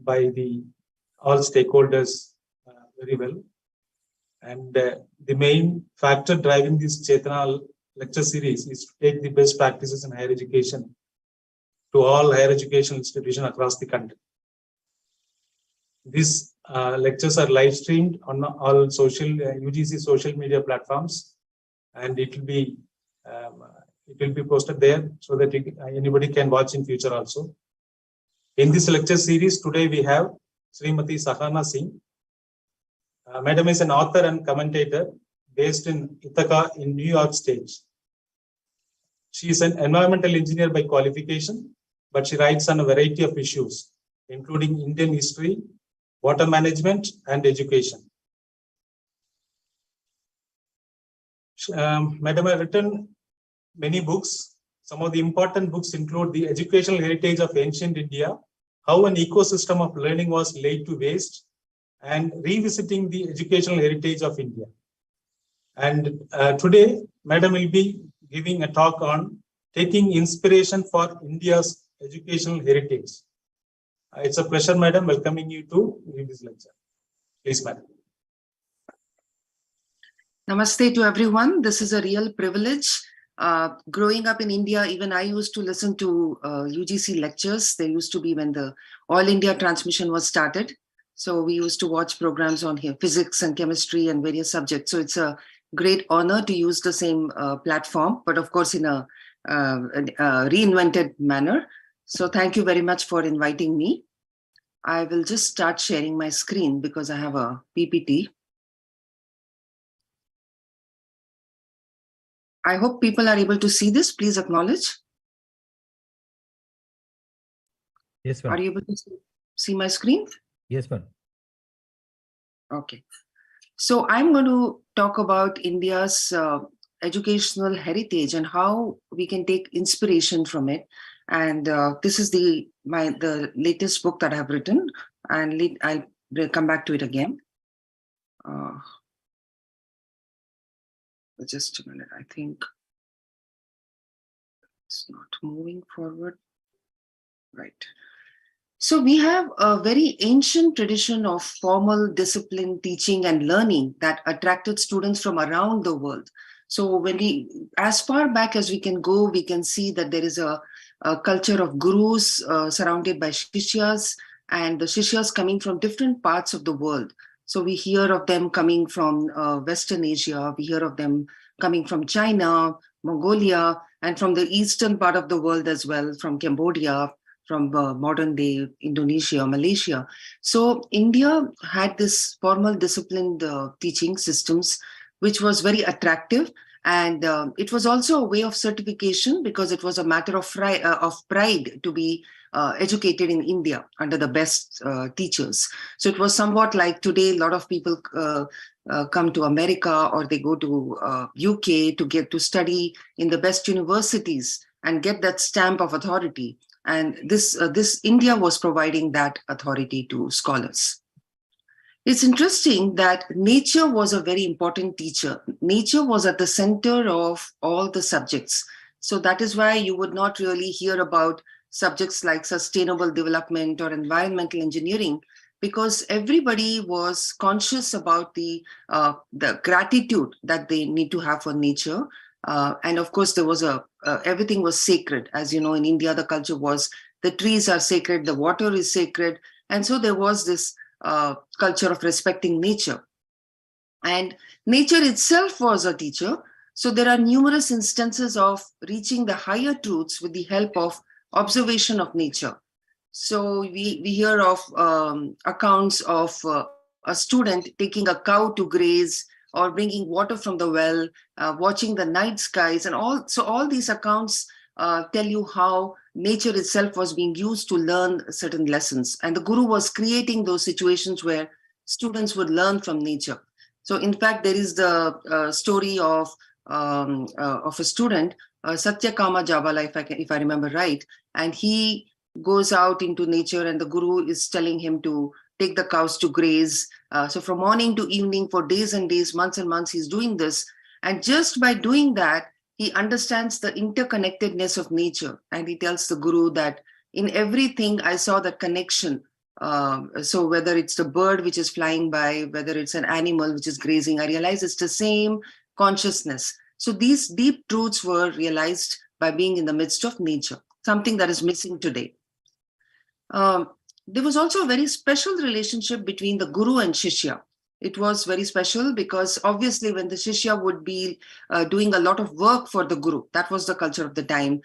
by the all stakeholders very well. And the main factor driving this Chetana lecture series is to take the best practices in higher education to all higher education institutions across the country. These lectures are live streamed on all social UGC social media platforms, and it will be posted there so that anybody can watch in future also. In this lecture series today we have Srimati Sahana Singh. Madam is an author and commentator based in Ithaca in New York State. She is an environmental engineer by qualification, but she writes on a variety of issues, including Indian history, water management, and education. Madam has written many books. Some of the important books include The Educational Heritage of Ancient India, How an Ecosystem of Learning Was Laid to Waste, and Revisiting the Educational Heritage of India. And today, Madam will be giving a talk on taking inspiration for India's educational heritage. It's a pleasure, Madam, welcoming you to this lecture. Please, Madam. Namaste to everyone. This is a real privilege. Growing up in India, even I used to listen to UGC lectures. There used to be when the All India transmission was started. So we used to watch programs on here, physics and chemistry and various subjects. So it's a great honor to use the same platform, but of course in a reinvented manner. So thank you very much for inviting me. I will just start sharing my screen because I have a PPT. I hope people are able to see this. Please acknowledge. Yes, ma'am. Are you able to see my screen? Yes, ma'am. Okay. So I'm going to talk about India's educational heritage and how we can take inspiration from it. And this is the latest book that I have written, and I'll come back to it again. Just a minute, I think it's not moving forward. Right. So we have a very ancient tradition of formal discipline, teaching and learning that attracted students from around the world. So when as far back as we can go, we can see that there is a culture of gurus surrounded by shishyas, and the shishyas coming from different parts of the world. So we hear of them coming from Western Asia, we hear of them coming from China, Mongolia, and from the eastern part of the world as well, from Cambodia, from modern day Indonesia, Malaysia. So India had this formal disciplined teaching systems, which was very attractive. And it was also a way of certification because it was a matter of pride to be educated in India under the best teachers. So it was somewhat like today, a lot of people come to America or they go to UK to get to study in the best universities and get that stamp of authority. And this India was providing that authority to scholars. It's interesting that nature was a very important teacher. Nature was at the center of all the subjects. So that is why you would not really hear about subjects like sustainable development or environmental engineering, because everybody was conscious about the gratitude that they need to have for nature. And of course, there was everything was sacred. As you know, in India, the culture was the trees are sacred, the water is sacred. And so there was this culture of respecting nature. And nature itself was a teacher. So there are numerous instances of reaching the higher truths with the help of observation of nature. So we hear of accounts of a student taking a cow to graze or bringing water from the well, watching the night skies and all. So all these accounts tell you how nature itself was being used to learn certain lessons. And the guru was creating those situations where students would learn from nature. So in fact, there is the story of a student, Satyakama Jabala, if I remember right, and he goes out into nature and the guru is telling him to take the cows to graze. So from morning to evening for days and days, months and months, he's doing this. And just by doing that, he understands the interconnectedness of nature. And he tells the guru that in everything, I saw the connection So whether it's the bird which is flying by, whether it's an animal which is grazing, I realize it's the same consciousness. So these deep truths were realized by being in the midst of nature, something that is missing today. There was also a very special relationship between the guru and shishya. It was very special because obviously when the shishya would be doing a lot of work for the guru, that was the culture of the time,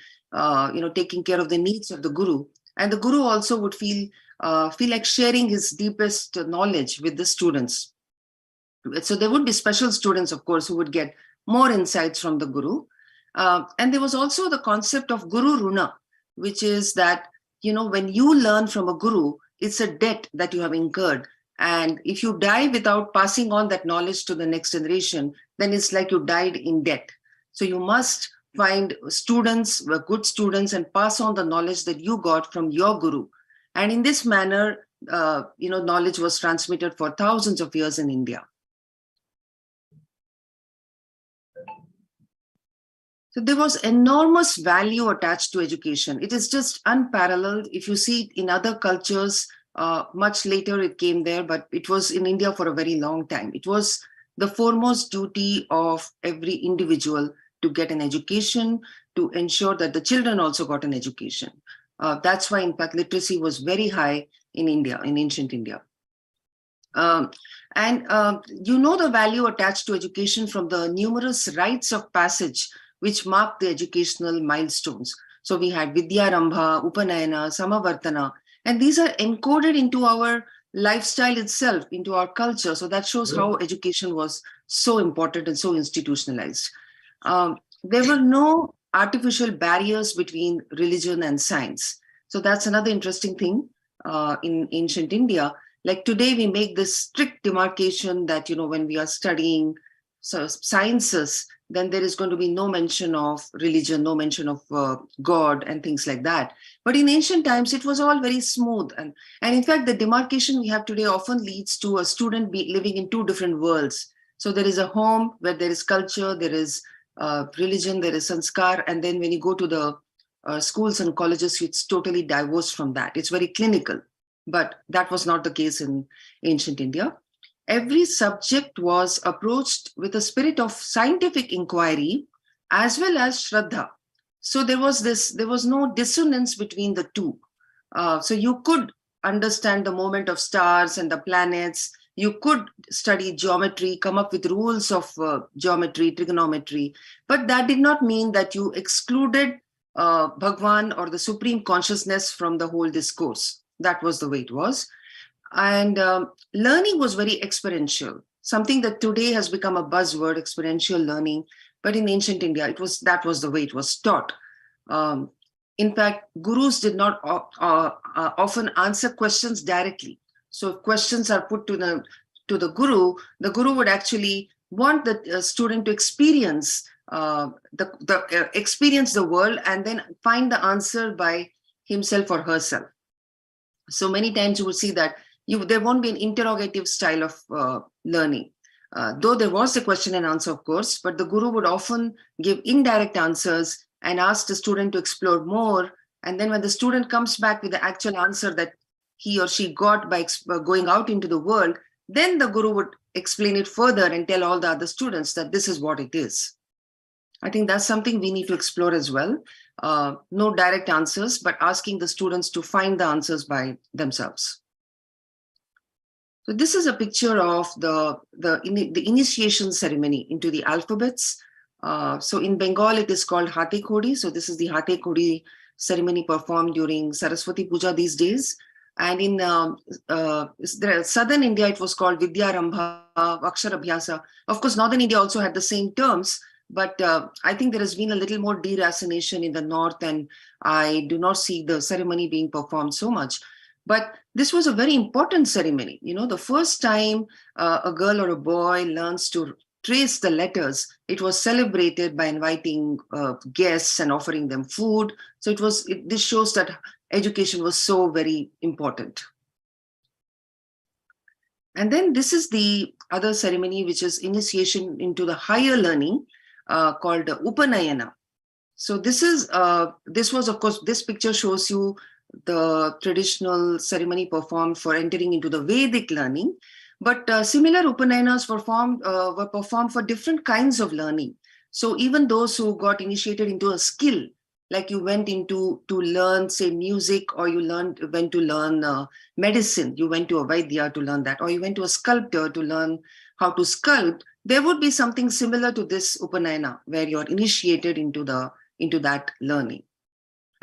taking care of the needs of the guru. And the guru also would feel like sharing his deepest knowledge with the students. So there would be special students, of course, who would get more insights from the guru. And there was also the concept of guru runa, which is that, when you learn from a guru, it's a debt that you have incurred. And if you die without passing on that knowledge to the next generation, then it's like you died in debt. So you must find students, good students, and pass on the knowledge that you got from your guru. And in this manner, knowledge was transmitted for thousands of years in India. So there was enormous value attached to education. It is just unparalleled. If you see it in other cultures, much later it came there, but it was in India for a very long time. It was the foremost duty of every individual to get an education, to ensure that the children also got an education. That's why, in fact, literacy was very high in India, in ancient India. The value attached to education from the numerous rites of passage which mark the educational milestones. So we had Vidyarambha, Upanayana, Samavartana, and these are encoded into our lifestyle itself, into our culture. So that shows how education was so important and so institutionalized. There were no artificial barriers between religion and science. So that's another interesting thing in ancient India. Like today, we make this strict demarcation that, when we are studying sciences, then there is going to be no mention of religion, no mention of God and things like that. But in ancient times, it was all very smooth. And in fact, the demarcation we have today often leads to a student living in two different worlds. So there is a home where there is culture, there is religion, there is sanskar. And then when you go to the schools and colleges, it's totally divorced from that. It's very clinical. But that was not the case in ancient India. Every subject was approached with a spirit of scientific inquiry as well as Shraddha. So there was no dissonance between the two. So you could understand the movement of stars and the planets. You could study geometry, come up with rules of geometry, trigonometry, but that did not mean that you excluded Bhagwan or the supreme consciousness from the whole discourse. That was the way it was. And learning was very experiential, something that today has become a buzzword, experiential learning. But in ancient India, that was the way it was taught. In fact, gurus did not often answer questions directly. So if questions are put to the guru would actually want the student to experience experience the world and then find the answer by himself or herself. So many times you will see that there won't be an interrogative style of learning. Though there was a question and answer, of course, but the guru would often give indirect answers and ask the student to explore more. And then when the student comes back with the actual answer that he or she got by going out into the world, then the guru would explain it further and tell all the other students that this is what it is. I think that's something we need to explore as well. No direct answers, but asking the students to find the answers by themselves. So this is a picture of the initiation ceremony into the alphabets. So in Bengal, it is called Hate Khodi. So this is the Hate Khodi ceremony performed during Saraswati Puja these days. And in southern India, it was called Vidyarambha, Aksharabhyasa. Of course, northern India also had the same terms, but I think there has been a little more deracination in the north, and I do not see the ceremony being performed so much. But this was a very important ceremony. The first time a girl or a boy learns to trace the letters, it was celebrated by inviting guests and offering them food. So this shows that education was so very important. And then this is the other ceremony, which is initiation into the higher learning called Upanayana. So this was, of course, this picture shows you the traditional ceremony performed for entering into the Vedic learning, but similar Upanayanas were performed for different kinds of learning. So even those who got initiated into a skill, like you went into to learn, say, music, or you went to learn medicine, you went to a Vaidya to learn that, or you went to a sculptor to learn how to sculpt, there would be something similar to this Upanayana, where you're initiated into that learning.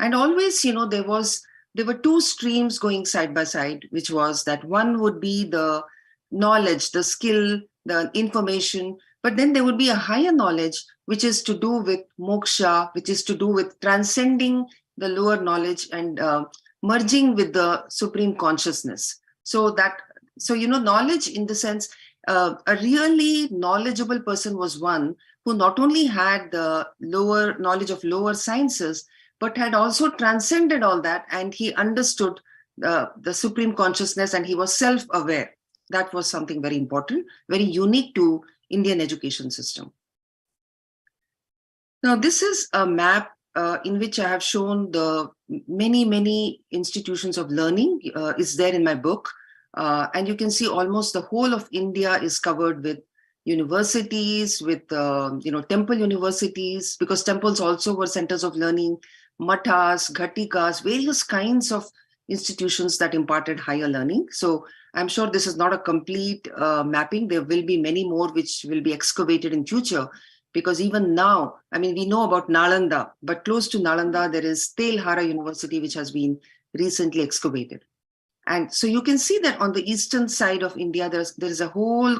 And always, there were two streams going side by side, which was that one would be the knowledge, the skill, the information, but then there would be a higher knowledge, which is to do with moksha, which is to do with transcending the lower knowledge and merging with the supreme consciousness. So knowledge in the sense, a really knowledgeable person was one who not only had the lower knowledge of lower sciences, but had also transcended all that, and he understood the supreme consciousness, and he was self-aware. That was something very important, very unique to Indian education system. Now, this is a map in which I have shown the many institutions of learning. Is there in my book. And you can see almost the whole of India is covered with universities, with temple universities, because temples also were centers of learning, mathas, ghatikas, various kinds of institutions that imparted higher learning. So I'm sure this is not a complete mapping. There will be many more which will be excavated in future, because even now, I mean, we know about Nalanda, but close to Nalanda, there is Telhara University, which has been recently excavated. And so you can see that on the eastern side of India, there is a whole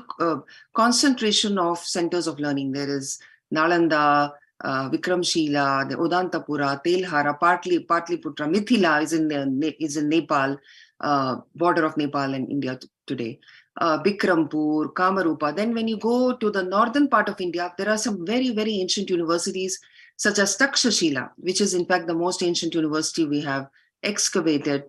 concentration of centers of learning. There is Nalanda, Vikramshila, the Udantapura, Telhara, Patliputra, Mithila is in Nepal, border of Nepal and India today. Bikrampur, Kamarupa. Then when you go to the northern part of India, there are some very, very ancient universities, such as Takshashila, which is in fact the most ancient university we have excavated.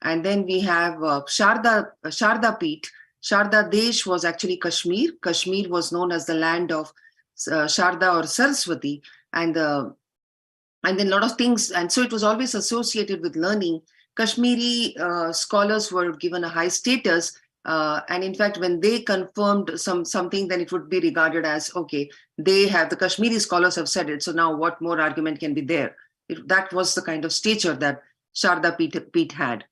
And then we have Sharda Peeth. Sharda Desh was actually Kashmir. Kashmir was known as the land of Sharda or Saraswati. And then a lot of things. And so it was always associated with learning. Kashmiri scholars were given a high status. And in fact, when they confirmed something, then it would be regarded as, okay, the Kashmiri scholars have said it. So now what more argument can be there? That was the kind of stature that Sharda Peeth had.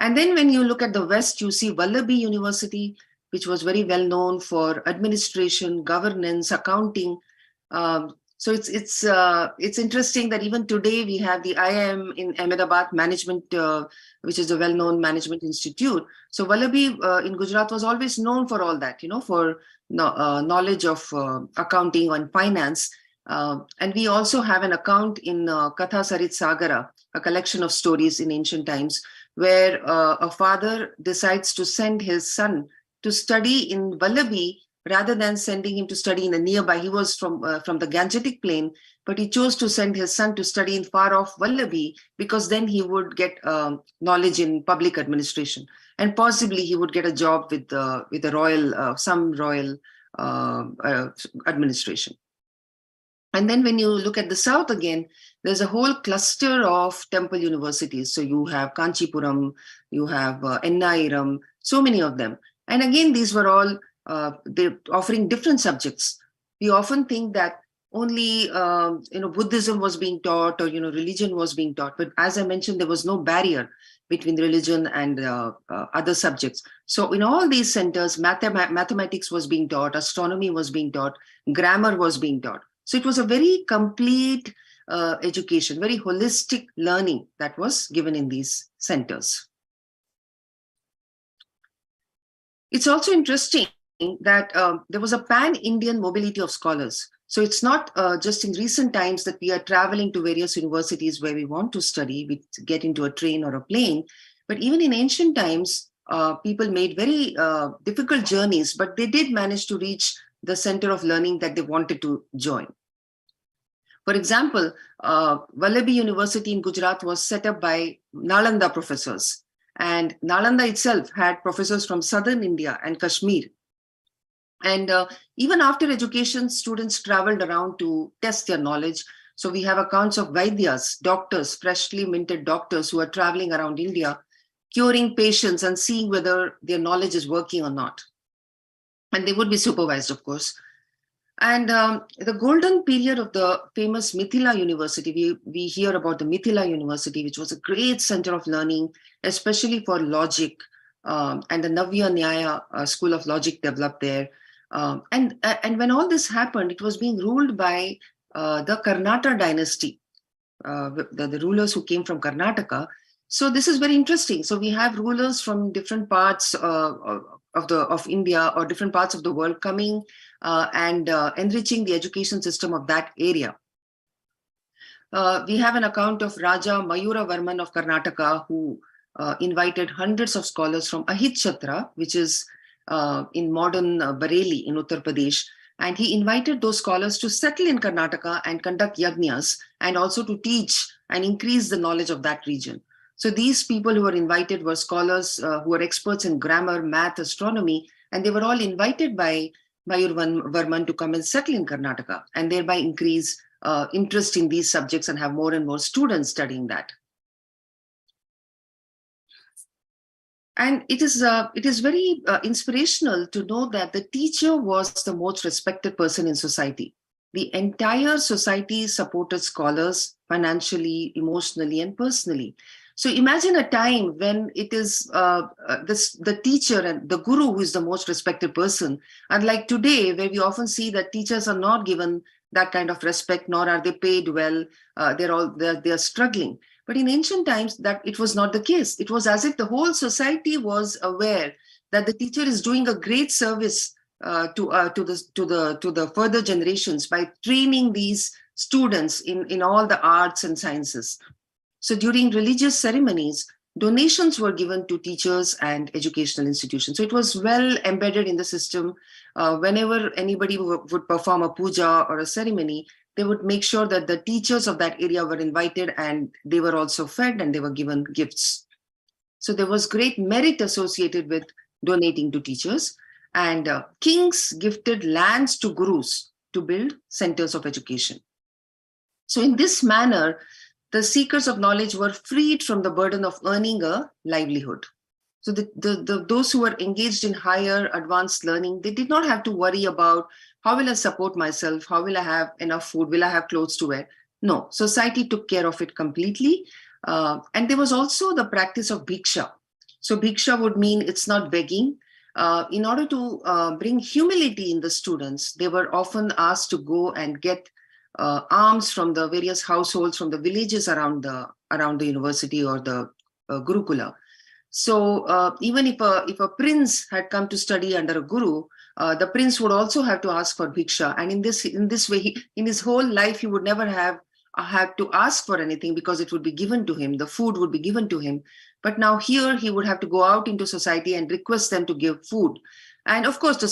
And then when you look at the West, you see Vallabhi University, which was very well known for administration, governance, accounting. So it's interesting that even today we have the IIM in Ahmedabad management, which is a well-known management institute. So Vallabhi in Gujarat was always known for all that, for knowledge of accounting and finance. And we also have an account in Katha Sarit Sagara, a collection of stories in ancient times, where a father decides to send his son to study in Vallabhi rather than sending him to study in a nearby. He was from the Gangetic plain, but he chose to send his son to study in far off Vallabhi, because then he would get knowledge in public administration, and possibly he would get a job with the royal, some royal administration. And then when you look at the south again, there's a whole cluster of temple universities. So you have Kanchipuram, you have Ennairam, so many of them. And again, these were all they're offering different subjects. We often think that only Buddhism was being taught, or religion was being taught. But as I mentioned, there was no barrier between religion and other subjects. So in all these centers, mathematics was being taught, astronomy was being taught, grammar was being taught. So it was a very complete education, very holistic learning that was given in these centers. It's also interesting that there was a pan-Indian mobility of scholars. So it's not just in recent times that we are traveling to various universities where we want to study, we get into a train or a plane, but even in ancient times, people made very difficult journeys, but they did manage to reach the center of learning that they wanted to join. For example, Vallabhi University in Gujarat was set up by Nalanda professors, and Nalanda itself had professors from southern India and Kashmir. And even after education, students traveled around to test their knowledge. So we have accounts of Vaidyas, doctors, freshly minted doctors who are traveling around India, curing patients and seeing whether their knowledge is working or not. And they would be supervised, of course. And the golden period of the famous Mithila University, we hear about the Mithila University, which was a great center of learning, especially for logic, and the Navya Nyaya school of logic developed there. And when all this happened, it was being ruled by the Karnataka dynasty, the rulers who came from Karnataka. So this is very interesting. So we have rulers from different parts of India or different parts of the world coming and enriching the education system of that area. We have an account of Raja Mayura Varman of Karnataka, who invited hundreds of scholars from Ahitchatra, which is in modern Bareilly in Uttar Pradesh. And he invited those scholars to settle in Karnataka and conduct yajnas, and also to teach and increase the knowledge of that region. So these people who were invited were scholars who were experts in grammar, math, astronomy, and they were all invited by Mayur Varman to come and settle in Karnataka, and thereby increase interest in these subjects and have more and more students studying that. And it is very inspirational to know that the teacher was the most respected person in society. The entire society supported scholars financially, emotionally, and personally. So imagine a time when it is the teacher and the guru who is the most respected person. Unlike today, where we often see that teachers are not given that kind of respect, nor are they paid well. They're struggling. But in ancient times, that it was not the case. It was as if the whole society was aware that the teacher is doing a great service to the further generations by training these students in all the arts and sciences. So during religious ceremonies, donations were given to teachers and educational institutions. So it was well embedded in the system. Whenever anybody would perform a puja or a ceremony, they would make sure that the teachers of that area were invited, and they were also fed, and they were given gifts. So there was great merit associated with donating to teachers, and kings gifted lands to gurus to build centers of education. So in this manner, the seekers of knowledge were freed from the burden of earning a livelihood. So those who were engaged in higher advanced learning, they did not have to worry about how will I support myself? How will I have enough food? Will I have clothes to wear? No, society took care of it completely. And there was also the practice of bhiksha. So bhiksha would mean it's not begging. In order to bring humility in the students, they were often asked to go and get alms from the various households, from the villages around the university or the Gurukula. So even if a prince had come to study under a guru, the prince would also have to ask for bhiksha. And in this way, in his whole life, he would never have had to ask for anything, because it would be given to him. The food would be given to him. But now here he would have to go out into society and request them to give food. And of course, the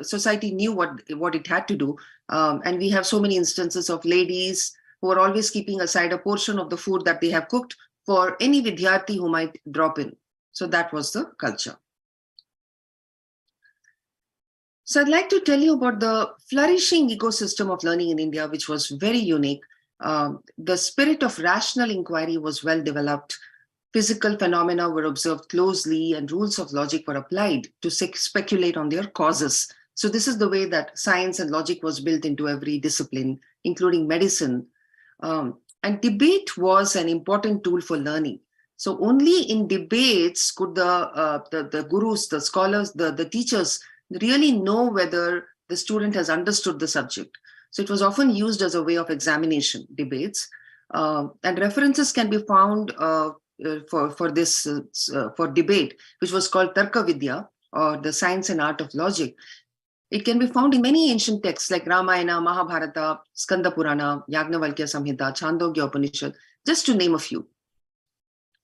society knew what it had to do. And we have so many instances of ladies who are always keeping aside a portion of the food that they have cooked for any Vidyarthi who might drop in. So that was the culture. So I'd like to tell you about the flourishing ecosystem of learning in India, which was very unique. The spirit of rational inquiry was well developed. Physical phenomena were observed closely, and rules of logic were applied to speculate on their causes. So this is the way that science and logic was built into every discipline, including medicine. And debate was an important tool for learning. So only in debates could the gurus, the scholars, the teachers really know whether the student has understood the subject. So it was often used as a way of examination, debates. And references can be found for debate, which was called Tarka Vidya, or the science and art of logic. It can be found in many ancient texts like Ramayana, Mahabharata, Skanda Purana, Yagnavalkya Samhita, Chandogya Upanishad, just to name a few.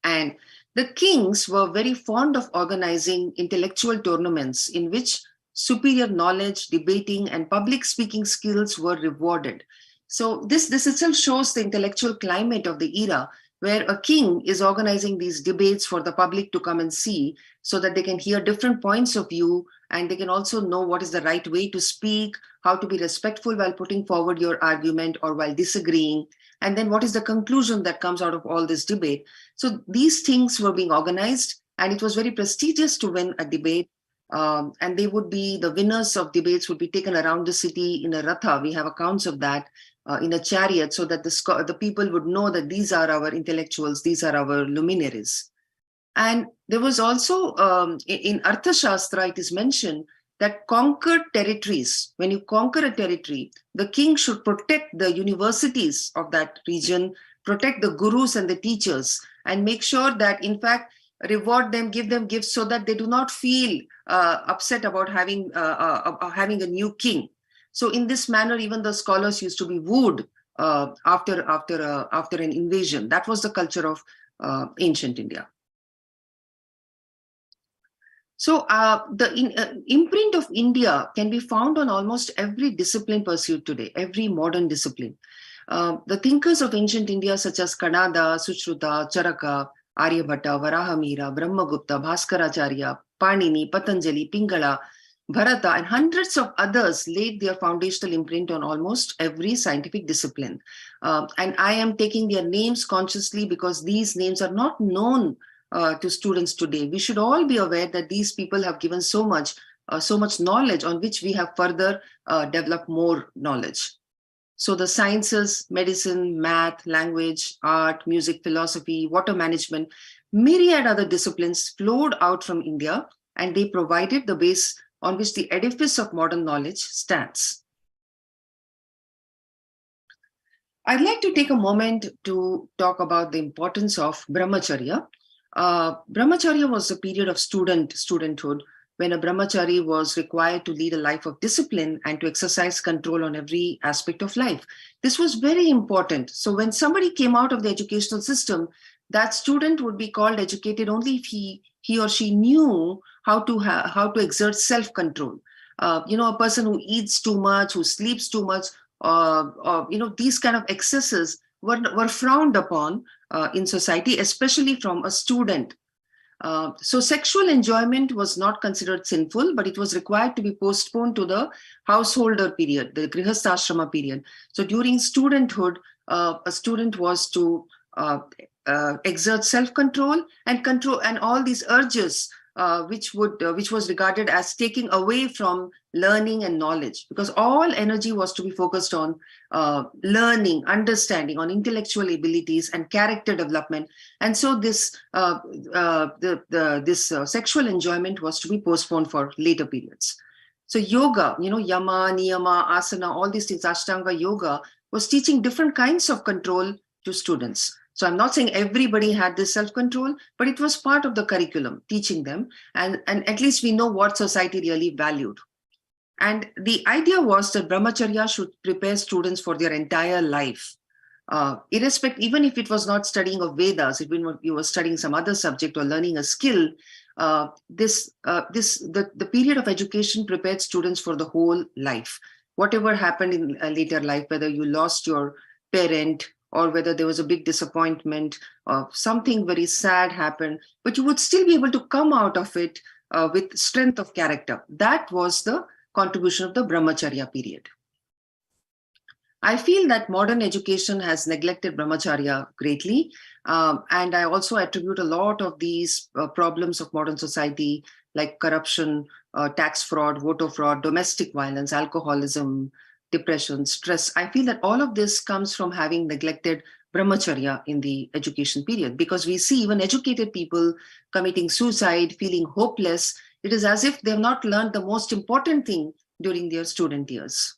And the kings were very fond of organizing intellectual tournaments in which superior knowledge, debating, and public speaking skills were rewarded. So this itself shows the intellectual climate of the era, where a king is organizing these debates for the public to come and see, so that they can hear different points of view, and they can also know what is the right way to speak, how to be respectful while putting forward your argument or while disagreeing, and then what is the conclusion that comes out of all this debate. So these things were being organized, and it was very prestigious to win a debate. And they would be, the winners of debates would be taken around the city in a ratha. We have accounts of that, in a chariot, so that the people would know that these are our intellectuals, these are our luminaries. And there was also, in Arthashastra, it is mentioned that conquered territories, when you conquer a territory, the king should protect the universities of that region, protect the gurus and the teachers, and make sure that, in fact, reward them, give them gifts, so that they do not feel upset about having a new king. So in this manner, even the scholars used to be wooed after an invasion. That was the culture of ancient India. So the imprint of India can be found on almost every discipline pursued today, every modern discipline. The thinkers of ancient India, such as Kannada, Sushruta, Charaka, Aryabhatta, Varahamira, Brahmagupta, Bhaskaracharya, Panini, Patanjali, Pingala, Bharata, and hundreds of others laid their foundational imprint on almost every scientific discipline. And I am taking their names consciously because these names are not known to students today. We should all be aware that these people have given so much knowledge on which we have further developed more knowledge. So the sciences, medicine, math, language, art, music, philosophy, water management, myriad other disciplines flowed out from India, and they provided the base on which the edifice of modern knowledge stands. I'd like to take a moment to talk about the importance of brahmacharya. Brahmacharya was a period of studenthood, when a brahmachari was required to lead a life of discipline and to exercise control on every aspect of life. This was very important. So when somebody came out of the educational system, that student would be called educated only if he or she knew how to exert self-control. A person who eats too much, who sleeps too much, these kind of excesses were frowned upon in society, especially from a student. So sexual enjoyment was not considered sinful, but it was required to be postponed to the householder period, the grihasthashrama period. So during studenthood, a student was to exert self-control and all these urges, which was regarded as taking away from learning and knowledge, because all energy was to be focused on learning, understanding, on intellectual abilities and character development. And so this sexual enjoyment was to be postponed for later periods. So yoga, yama, niyama, asana, all these things, ashtanga yoga, was teaching different kinds of control to students. So I'm not saying everybody had this self-control, but it was part of the curriculum, teaching them. And at least we know what society really valued. And the idea was that brahmacharya should prepare students for their entire life. Even if it was not studying of Vedas, if you were studying some other subject or learning a skill, the period of education prepared students for the whole life. Whatever happened in a later life, whether you lost your parent, or whether there was a big disappointment, or something very sad happened, but you would still be able to come out of it with strength of character. That was the contribution of the brahmacharya period. I feel that modern education has neglected brahmacharya greatly, and I also attribute a lot of these problems of modern society, like corruption, tax fraud, voter fraud, domestic violence, alcoholism, depression, stress. I feel that all of this comes from having neglected brahmacharya in the education period, because we see even educated people committing suicide, feeling hopeless. It is as if they have not learned the most important thing during their student years.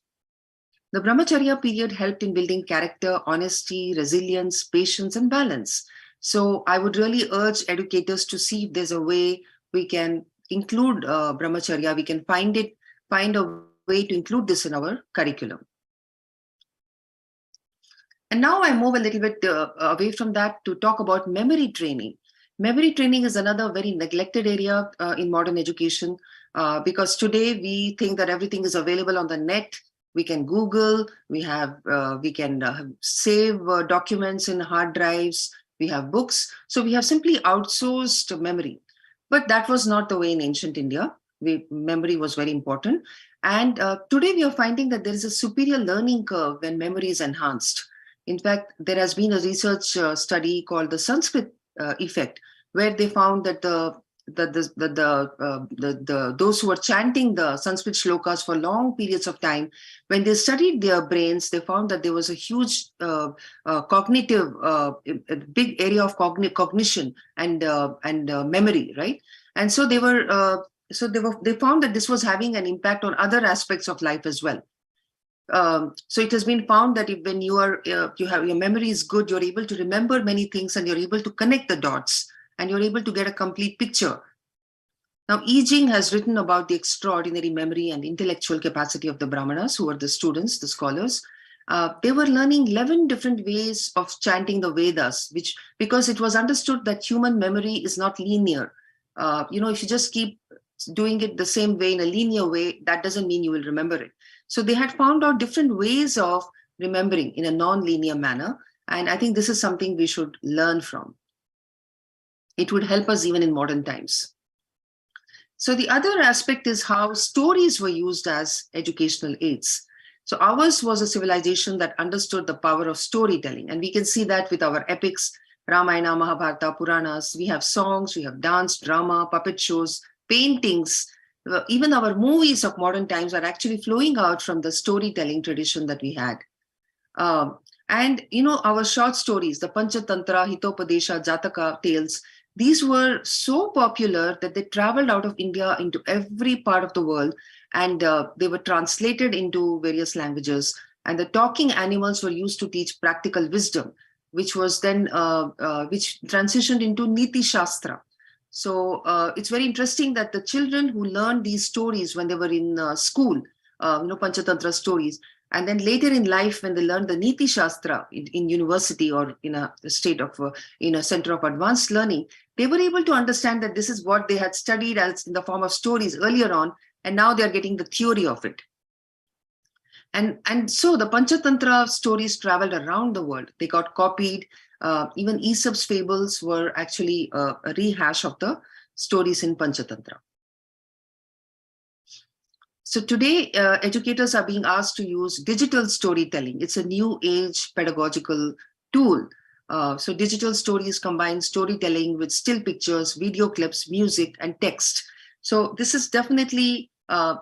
The brahmacharya period helped in building character, honesty, resilience, patience, and balance. So I would really urge educators to see if there's a way we can include brahmacharya. We can find a way to include this in our curriculum. And now I move a little bit away from that to talk about memory training. Memory training is another very neglected area in modern education, because today we think that everything is available on the net. We can Google, we can save documents in hard drives, we have books. So we have simply outsourced memory. But that was not the way in ancient India. Memory was very important. And today we are finding that there is a superior learning curve when memory is enhanced. In fact, there has been a research study called the Sanskrit effect, where they found that those who were chanting the Sanskrit shlokas for long periods of time, when they studied their brains, they found that there was a huge cognitive, big area of cognition and memory, right? And so they found that this was having an impact on other aspects of life as well. So it has been found that when you have your memory is good, you're able to remember many things and you're able to connect the dots and you're able to get a complete picture. Now, I Ching has written about the extraordinary memory and intellectual capacity of the Brahmanas, who were the students, the scholars. They were learning 11 different ways of chanting the Vedas, because it was understood that human memory is not linear. If you just keep doing it the same way in a linear way, that doesn't mean you will remember it. So they had found out different ways of remembering in a non-linear manner. And I think this is something we should learn from. It would help us even in modern times. So the other aspect is how stories were used as educational aids. So ours was a civilization that understood the power of storytelling. And we can see that with our epics, Ramayana, Mahabharata, Puranas. We have songs, we have dance, drama, puppet shows, paintings. Even our movies of modern times are actually flowing out from the storytelling tradition that we had. And our short stories, the Panchatantra, Hitopadesha, Jataka tales, these were so popular that they traveled out of India into every part of the world, and they were translated into various languages. And the talking animals were used to teach practical wisdom, which was then which transitioned into Niti Shastra. So it's very interesting that the children who learned these stories when they were in school, Panchatantra stories, and then later in life, when they learned the Niti Shastra in university or in a state of, in a center of advanced learning, they were able to understand that this is what they had studied as in the form of stories earlier on, and now they are getting the theory of it. And so the Panchatantra stories traveled around the world. They got copied. Even Aesop's fables were actually a rehash of the stories in Panchatantra. So today, educators are being asked to use digital storytelling. It's a new age pedagogical tool. So digital stories combine storytelling with still pictures, video clips, music, and text. So this is definitely, a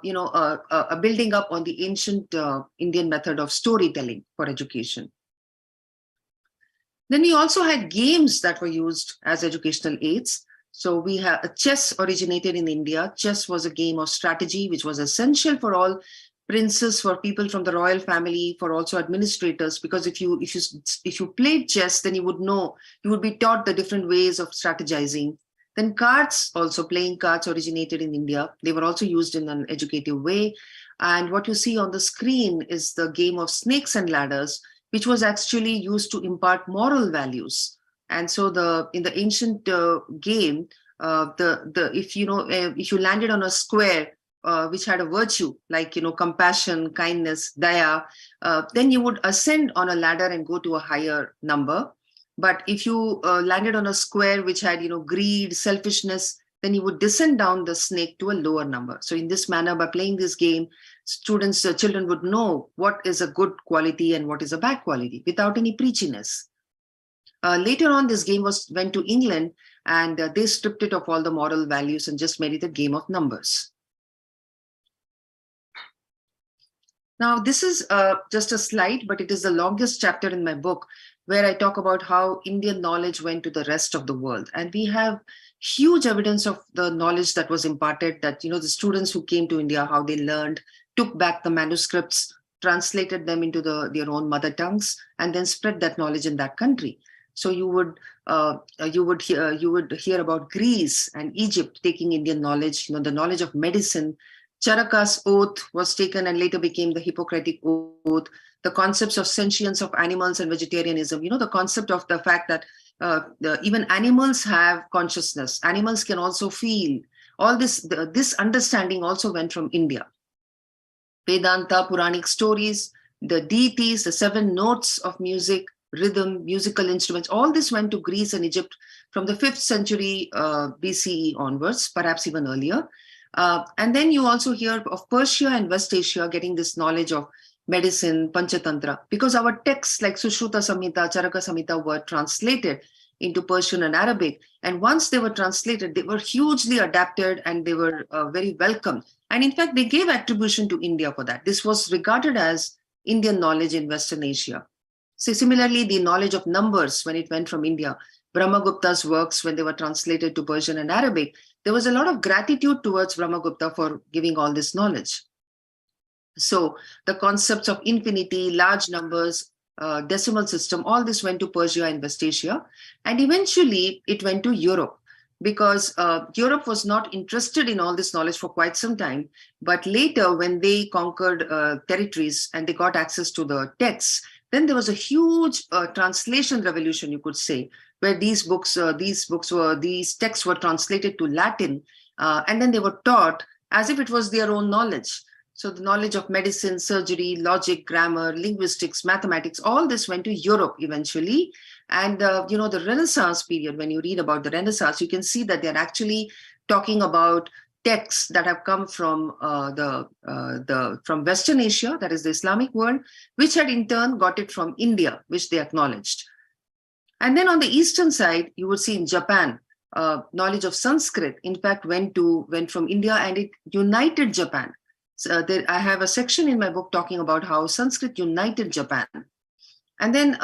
building up on the ancient Indian method of storytelling for education. Then we also had games that were used as educational aids. So we have chess originated in India. Chess was a game of strategy, which was essential for all princes, for people from the royal family, for also administrators, because if you played chess, then you would be taught the different ways of strategizing. Then cards, also playing cards originated in India. They were also used in an educative way. And what you see on the screen is the game of snakes and ladders, which was actually used to impart moral values. And so in the ancient game, if you landed on a square which had a virtue like compassion, kindness, daya, then you would ascend on a ladder and go to a higher number. But if you landed on a square which had greed, selfishness, then you would descend down the snake to a lower number. So in this manner, by playing this game, children would know what is a good quality and what is a bad quality without any preachiness. Later on, this game went to England, and they stripped it of all the moral values and just made it a game of numbers. Now, this is just a slide, but it is the longest chapter in my book, where I talk about how Indian knowledge went to the rest of the world. And we have huge evidence of the knowledge that was imparted, that the students who came to India, how they learned, took back the manuscripts, translated them into their own mother tongues, and then spread that knowledge in that country. So you would hear about Greece and Egypt taking Indian knowledge, the knowledge of medicine. Charaka's oath was taken and later became the Hippocratic oath. The concepts of sentience of animals and vegetarianism, the concept of the fact that even animals have consciousness. Animals can also feel. All this understanding also went from India. Vedanta, Puranic stories, the deities, the 7 notes of music, rhythm, musical instruments, all this went to Greece and Egypt from the 5th century BCE onwards, perhaps even earlier. And then you also hear of Persia and West Asia getting this knowledge of medicine, Panchatantra, because our texts like Sushruta Samhita, Charaka Samhita were translated into Persian and Arabic. And once they were translated, they were hugely adapted and they were very welcome. And in fact, they gave attribution to India for that. This was regarded as Indian knowledge in Western Asia. So similarly, the knowledge of numbers when it went from India, Brahmagupta's works, when they were translated to Persian and Arabic, there was a lot of gratitude towards Brahmagupta for giving all this knowledge. So the concepts of infinity, large numbers, decimal system, all this went to Persia and West Asia. And eventually it went to Europe, because Europe was not interested in all this knowledge for quite some time. But later, when they conquered territories and they got access to the texts, then there was a huge translation revolution, you could say, where these texts were translated to Latin, and then they were taught as if it was their own knowledge. So the knowledge of medicine, surgery, logic, grammar, linguistics, mathematics, all this went to Europe eventually. And, the Renaissance period, when you read about the Renaissance, you can see that they're actually talking about texts that have come from from Western Asia, that is the Islamic world, which had in turn got it from India, which they acknowledged. And then on the Eastern side, you would see in Japan, knowledge of Sanskrit, in fact, went from India, and it united Japan. So I have a section in my book talking about how Sanskrit united Japan. And then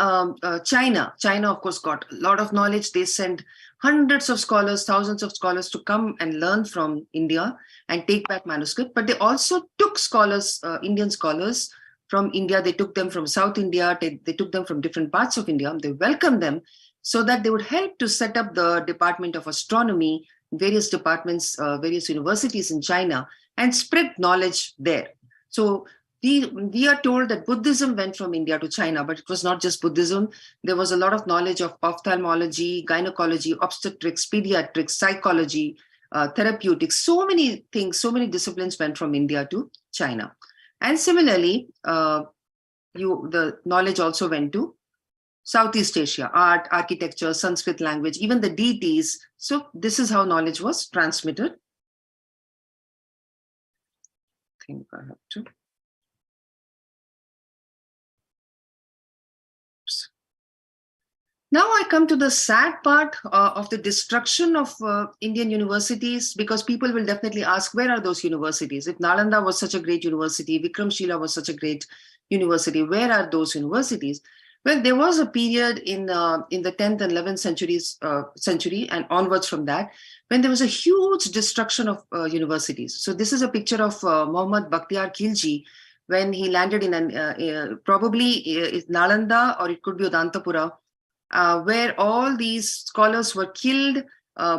China, of course, got a lot of knowledge. They sent hundreds of scholars, thousands of scholars to come and learn from India and take back manuscript. But they also took scholars, Indian scholars from India. They took them from South India. They took them from different parts of India. They welcomed them so that they would help to set up the Department of Astronomy, various departments, various universities in China, and spread knowledge there. So we are told that Buddhism went from India to China, but it was not just Buddhism. There was a lot of knowledge of ophthalmology, gynecology, obstetrics, pediatrics, psychology, therapeutics. So many things, so many disciplines went from India to China. And similarly, the knowledge also went to Southeast Asia, art, architecture, Sanskrit language, even the deities. So this is how knowledge was transmitted. I think I have to. Now I come to the sad part of the destruction of Indian universities, because people will definitely ask, where are those universities? If Nalanda was such a great university, Vikramshila was such a great university, where are those universities? Well, there was a period in the 10th and 11th century and onwards from that, when there was a huge destruction of universities. So this is a picture of Muhammad Bakhtiar Khilji when he landed in probably Nalanda, or it could be Udantapura, where all these scholars were killed,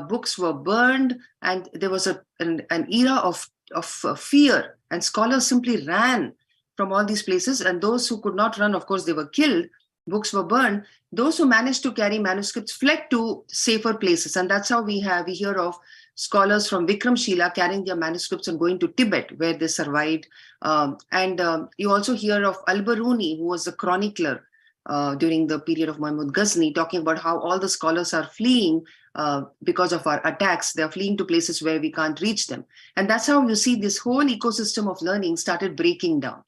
books were burned, and there was an era of fear, and scholars simply ran from all these places. And those who could not run, of course, they were killed, books were burned. Those who managed to carry manuscripts fled to safer places. And that's how we hear of scholars from Vikramshila carrying their manuscripts and going to Tibet, where they survived. You also hear of Al-Baruni, who was a chronicler during the period of Mahmud Ghazni, talking about how all the scholars are fleeing because of our attacks. They're fleeing to places where we can't reach them. And that's how you see this whole ecosystem of learning started breaking down.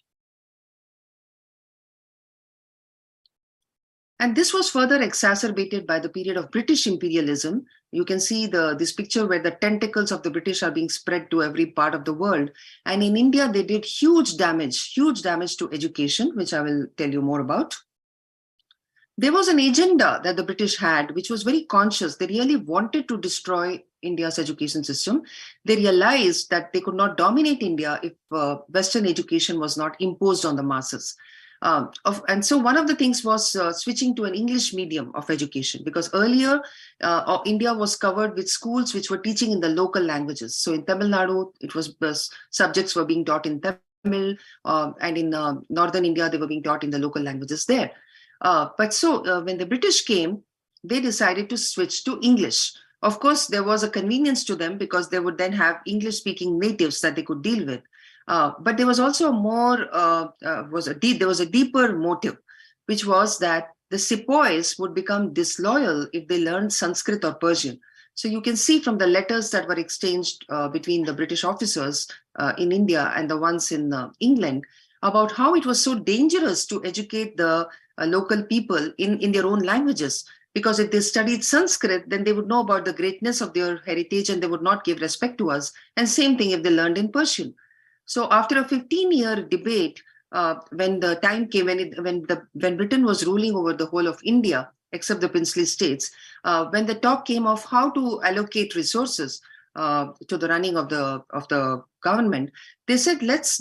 And this was further exacerbated by the period of British imperialism. You can see this picture where the tentacles of the British are being spread to every part of the world. And in India, they did huge damage to education, which I will tell you more about. There was an agenda that the British had, which was very conscious. They really wanted to destroy India's education system. They realized that they could not dominate India if Western education was not imposed on the masses. And so one of the things was switching to an English medium of education, because earlier India was covered with schools which were teaching in the local languages. So in Tamil Nadu, it was subjects were being taught in Tamil, and in northern India, they were being taught in the local languages there. But when the British came, they decided to switch to English. Of course, there was a convenience to them because they would then have English-speaking natives that they could deal with. But there was also there was a deeper motive, which was that the sepoys would become disloyal if they learned Sanskrit or Persian. So you can see from the letters that were exchanged between the British officers in India and the ones in England about how it was so dangerous to educate the local people in their own languages. Because if they studied Sanskrit, then they would know about the greatness of their heritage and they would not give respect to us. And same thing if they learned in Persian. So after a 15-year debate, when the time came, when Britain was ruling over the whole of India, except the princely states, when the talk came of how to allocate resources to the running of the government, they said, let's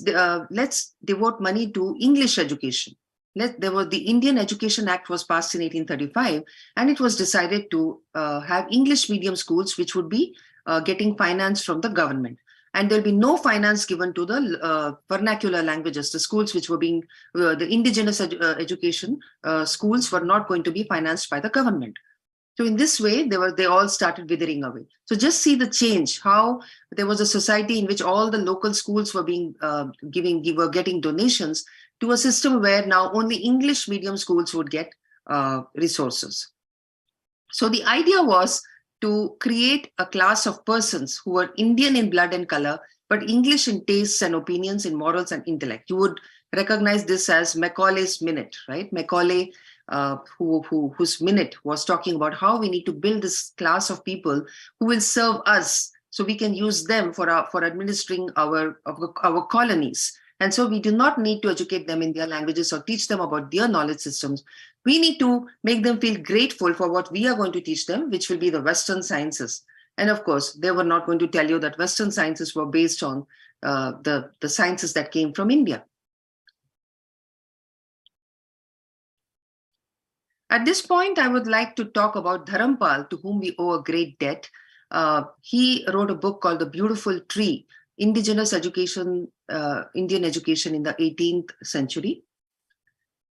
devote money to English education. The Indian Education Act was passed in 1835, and it was decided to have English medium schools, which would be getting finance from the government. And there'll be no finance given to the vernacular languages. The schools which were being, the indigenous education schools were not going to be financed by the government. So in this way, they all started withering away. So just see the change, how there was a society in which all the local schools were being getting donations to a system where now only English medium schools would get resources. So the idea was to create a class of persons who were Indian in blood and color, but English in tastes and opinions, in morals and intellect. You would recognize this as Macaulay's Minute, right? Macaulay, whose minute was talking about how we need to build this class of people who will serve us, so we can use them for administering our colonies. And so we do not need to educate them in their languages or teach them about their knowledge systems. We need to make them feel grateful for what we are going to teach them, which will be the Western sciences. And of course, they were not going to tell you that Western sciences were based on the sciences that came from India. At this point, I would like to talk about Dharampal, to whom we owe a great debt. He wrote a book called The Beautiful Tree, Indigenous Education, Indian Education in the 18th century.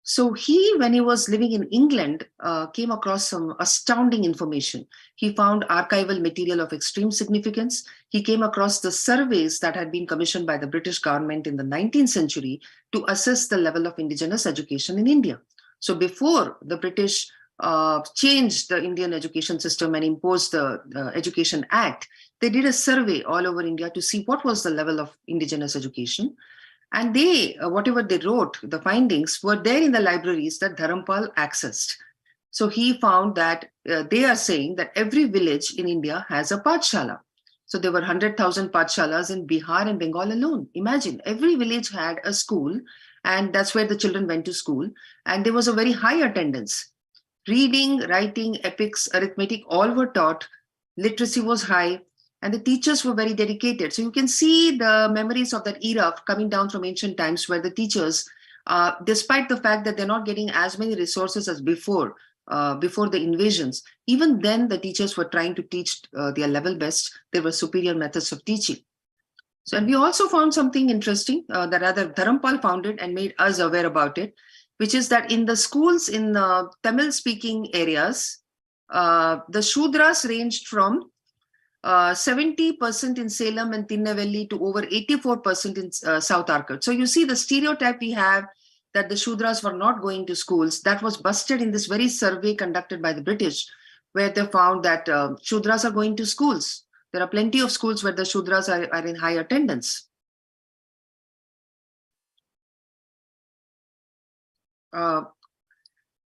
So he, when he was living in England, came across some astounding information. He found archival material of extreme significance. He came across the surveys that had been commissioned by the British government in the 19th century to assess the level of indigenous education in India. So before the British changed the Indian education system and imposed the Education Act, they did a survey all over India to see what was the level of indigenous education. And they, whatever they wrote, the findings were there in the libraries that Dharampal accessed. So he found that they are saying that every village in India has a Pathshala. So there were 100,000 Pathshalas in Bihar and Bengal alone. Imagine, every village had a school, and that's where the children went to school. And there was a very high attendance. Reading, writing, epics, arithmetic, all were taught. Literacy was high. And the teachers were very dedicated. So you can see the memories of that era coming down from ancient times, where the teachers, despite the fact that they're not getting as many resources as before the invasions, even then the teachers were trying to teach their level best. There were superior methods of teaching. So, and we also found something interesting that rather Dharampal found it and made us aware about it, which is that in the schools in Tamil-speaking areas, the Shudras ranged from 70% in Salem and Tinnevelli to over 84% in South Arcot. So you see the stereotype we have that the Shudras were not going to schools, that was busted in this very survey conducted by the British, where they found that Shudras are going to schools. There are plenty of schools where the Shudras are in high attendance.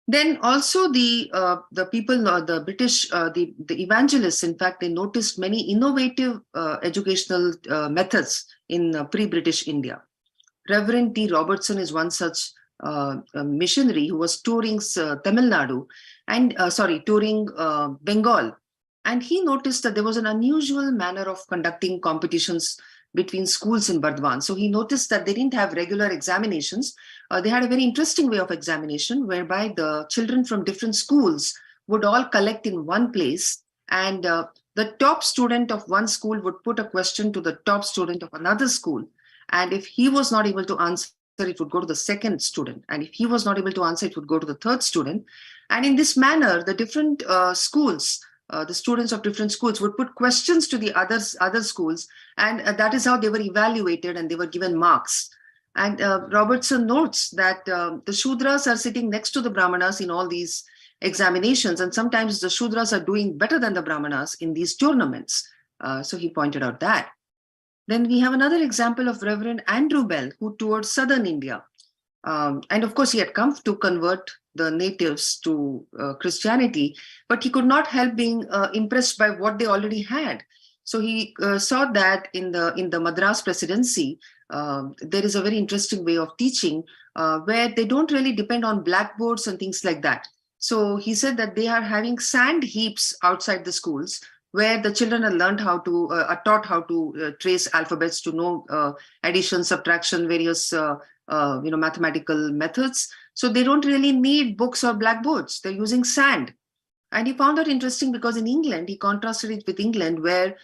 Then also the people, the British, the evangelists, in fact, they noticed many innovative educational methods in pre-British India. Reverend T. Robertson is one such missionary who was touring Tamil Nadu and, touring Bengal. And he noticed that there was an unusual manner of conducting competitions between schools in Bardwan. So he noticed that they didn't have regular examinations. They had a very interesting way of examination, whereby the children from different schools would all collect in one place, and the top student of one school would put a question to the top student of another school. And if he was not able to answer, it would go to the second student. And if he was not able to answer, it would go to the third student. And in this manner, the different schools, the students of different schools would put questions to the other schools. And that is how they were evaluated and they were given marks. And Robertson notes that the Shudras are sitting next to the Brahmanas in all these examinations, and sometimes the Shudras are doing better than the Brahmanas in these tournaments. So he pointed out that. Then we have another example of Reverend Andrew Bell, who toured southern India. And of course, he had come to convert the natives to Christianity, but he could not help being impressed by what they already had. So he saw that in the Madras presidency, there is a very interesting way of teaching where they don't really depend on blackboards and things like that. So he said that they are having sand heaps outside the schools where the children are learned how to, are taught how to trace alphabets, to know addition, subtraction, various mathematical methods. So they don't really need books or blackboards. They're using sand. And he found that interesting because in England, he contrasted it with England, where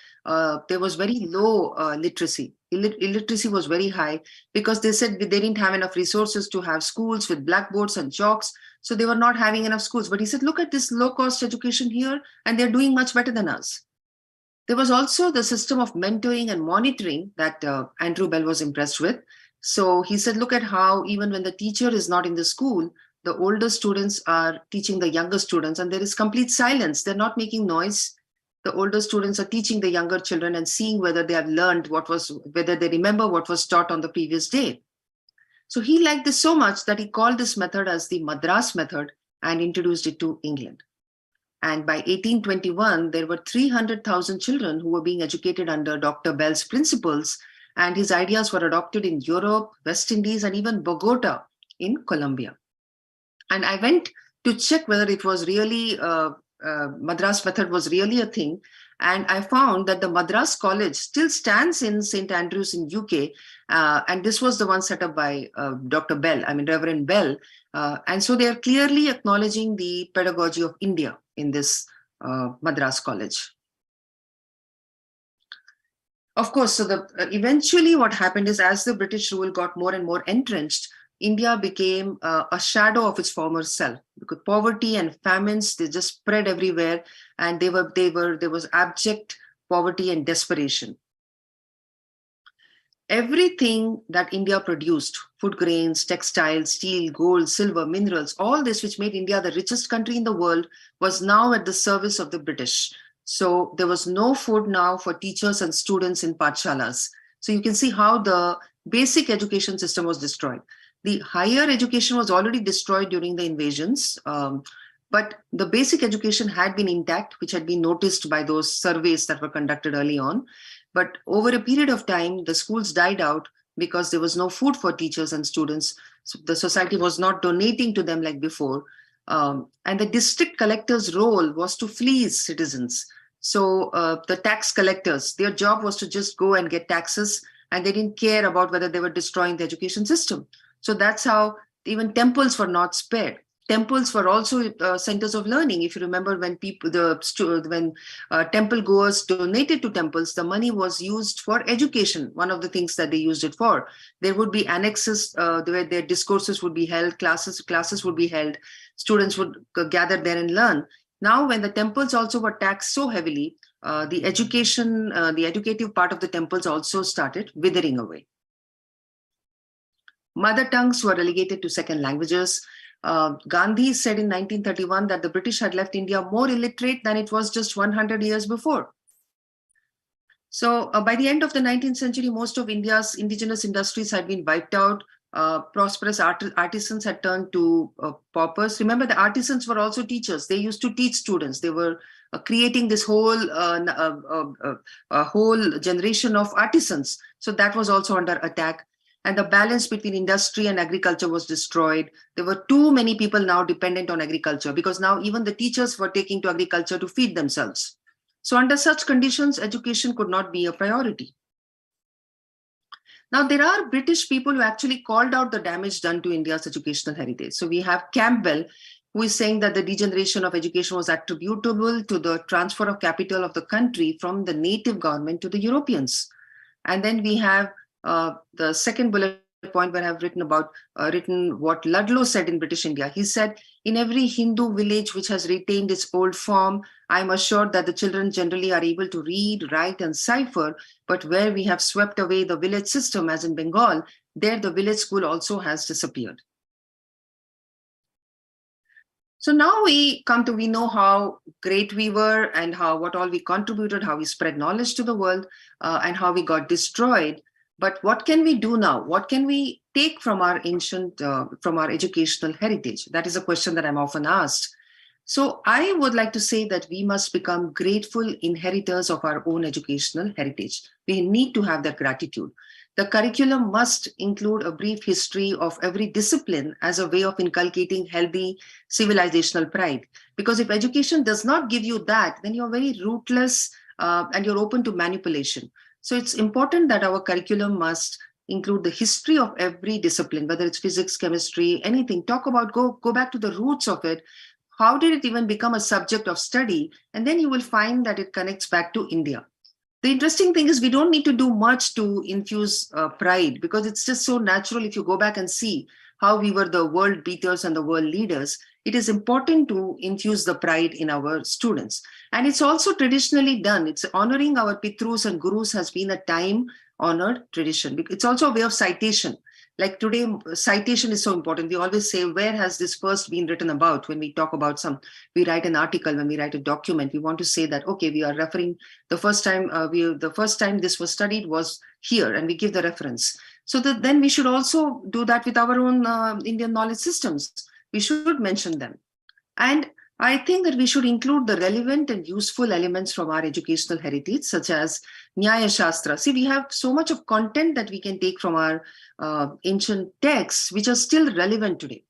there was very low literacy. Illiteracy was very high because they said they didn't have enough resources to have schools with blackboards and chalks. So they were not having enough schools. But he said, look at this low-cost education here, and they're doing much better than us. There was also the system of mentoring and monitoring that Andrew Bell was impressed with. So he said, look at how even when the teacher is not in the school, the older students are teaching the younger students, and there is complete silence. They're not making noise. The older students are teaching the younger children and seeing whether they have learned whether they remember what was taught on the previous day. So he liked this so much that he called this method as the Madras method and introduced it to England. And by 1821, there were 300,000 children who were being educated under Dr. Bell's principles, and his ideas were adopted in Europe, West Indies, and even Bogota in Colombia. And I went to check whether it was really, Madras method was really a thing. And I found that the Madras College still stands in St. Andrews in UK. And this was the one set up by Dr. Bell, Reverend Bell. And so they are clearly acknowledging the pedagogy of India in this Madras College. Of course, so eventually what happened is, as the British rule got more and more entrenched, India became a shadow of its former self, because poverty and famines, they just spread everywhere, and there was abject poverty and desperation. Everything that India produced, food grains, textiles, steel, gold, silver, minerals, all this which made India the richest country in the world, was now at the service of the British. So there was no food now for teachers and students in pathshalas. So you can see how the basic education system was destroyed. The higher education was already destroyed during the invasions, but the basic education had been intact, which had been noticed by those surveys that were conducted early on. But over a period of time, the schools died out because there was no food for teachers and students. So the society was not donating to them like before. And the district collector's role was to fleece citizens. So the tax collectors, their job was to just go and get taxes, and they didn't care about whether they were destroying the education system. So that's how even temples were not spared. Temples were also centers of learning. If you remember, when temple goers donated to temples, the money was used for education. One of the things that they used it for. There would be annexes where their discourses would be held, classes would be held, students would gather there and learn. Now, when the temples also were taxed so heavily, the educative part of the temples also started withering away. Mother tongues were relegated to second languages. Gandhi said in 1931 that the British had left India more illiterate than it was just 100 years before. So by the end of the 19th century, most of India's indigenous industries had been wiped out. Prosperous artisans had turned to paupers. Remember, the artisans were also teachers. They used to teach students. They were creating this whole generation of artisans. So that was also under attack. And the balance between industry and agriculture was destroyed. There were too many people now dependent on agriculture, because now even the teachers were taking to agriculture to feed themselves. So under such conditions, education could not be a priority. Now, there are British people who actually called out the damage done to India's educational heritage. So we have Campbell, who is saying that the degeneration of education was attributable to the transfer of capital of the country from the native government to the Europeans. And then we have the second bullet point where I've written what Ludlow said in British India. He said, in every Hindu village which has retained its old form, I am assured that the children generally are able to read, write, and cipher. But where we have swept away the village system, as in Bengal, There, the village school also has disappeared. So now we know how great we were and what all we contributed, how we spread knowledge to the world, and how we got destroyed. But what can we do now? What can we take from our from our educational heritage? That is a question that I'm often asked. So I would like to say that we must become grateful inheritors of our own educational heritage. We need to have that gratitude. The curriculum must include a brief history of every discipline as a way of inculcating healthy civilizational pride. Because if education does not give you that, then you're very rootless and you're open to manipulation. So it's important that our curriculum must include the history of every discipline, whether it's physics, chemistry, anything. Talk about, go back to the roots of it. How did it even become a subject of study? And then you will find that it connects back to India. The interesting thing is we don't need to do much to infuse pride, because it's just so natural. If you go back and see how we were the world beaters and the world leaders, it is important to infuse the pride in our students. And it's also traditionally done. It's honoring our Pitrus and Gurus has been a time-honored tradition. It's also a way of citation. Like today, citation is so important. We always say, where has this first been written about? When we talk about we write an article, when we write a document, we want to say that, okay, we are referring the first time this was studied was here, and we give the reference. So then we should also do that with our own Indian knowledge systems. We should mention them. And I think that we should include the relevant and useful elements from our educational heritage, such as Nyaya Shastra. See, we have so much of content that we can take from our ancient texts, which are still relevant today.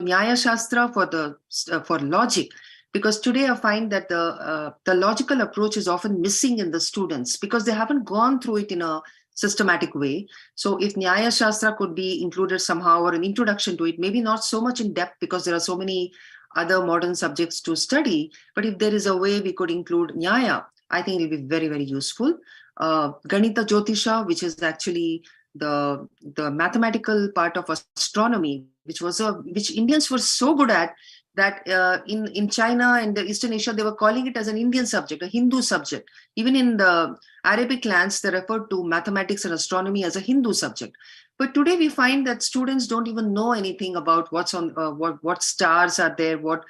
Nyaya Shastra for logic, because today I find that the logical approach is often missing in the students because they haven't gone through it in a systematic way. So if Nyaya Shastra could be included somehow, or an introduction to it, maybe not so much in depth because there are so many other modern subjects to study, but if there is a way we could include Nyaya, I think it will be very, very useful. Ganita Jyotisha, which is actually the mathematical part of astronomy, which Indians were so good at that in China and Eastern Asia, they were calling it as an Indian subject, a Hindu subject. Even in the Arabic lands, they referred to mathematics and astronomy as a Hindu subject. But today we find that students don't even know anything about what's on, what stars are there, what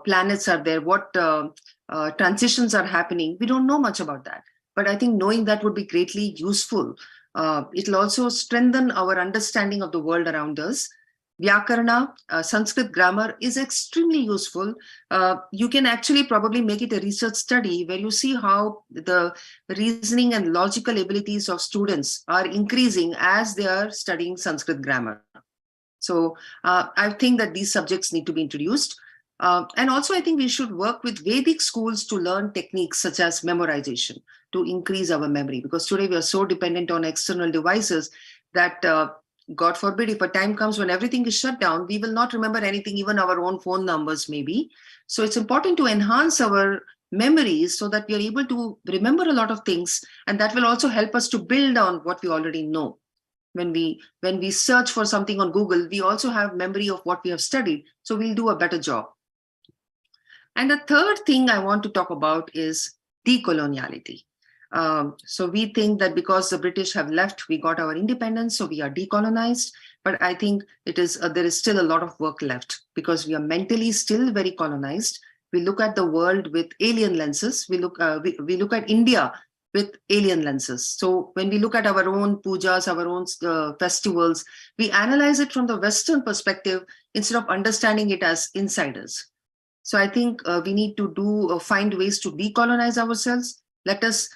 planets are there, what transitions are happening. We don't know much about that. But I think knowing that would be greatly useful. It'll also strengthen our understanding of the world around us. Vyakarana, Sanskrit grammar is extremely useful. You can actually probably make it a research study where you see how the reasoning and logical abilities of students are increasing as they are studying Sanskrit grammar. So I think that these subjects need to be introduced. And also I think we should work with Vedic schools to learn techniques such as memorization to increase our memory, because today we are so dependent on external devices that God forbid, if a time comes when everything is shut down, we will not remember anything, even our own phone numbers maybe. So it's important to enhance our memories so that we are able to remember a lot of things, and that will also help us to build on what we already know. When we search for something on Google, we also have memory of what we have studied, so we'll do a better job. And the third thing I want to talk about is decoloniality. So we think that because the British have left, we got our independence, so we are decolonized. But I think there is still a lot of work left because we are mentally still very colonized. We look at the world with alien lenses. We look at India with alien lenses. So when we look at our own pujas, our own festivals, we analyze it from the Western perspective instead of understanding it as insiders. So I think we need to find ways to decolonize ourselves. Let us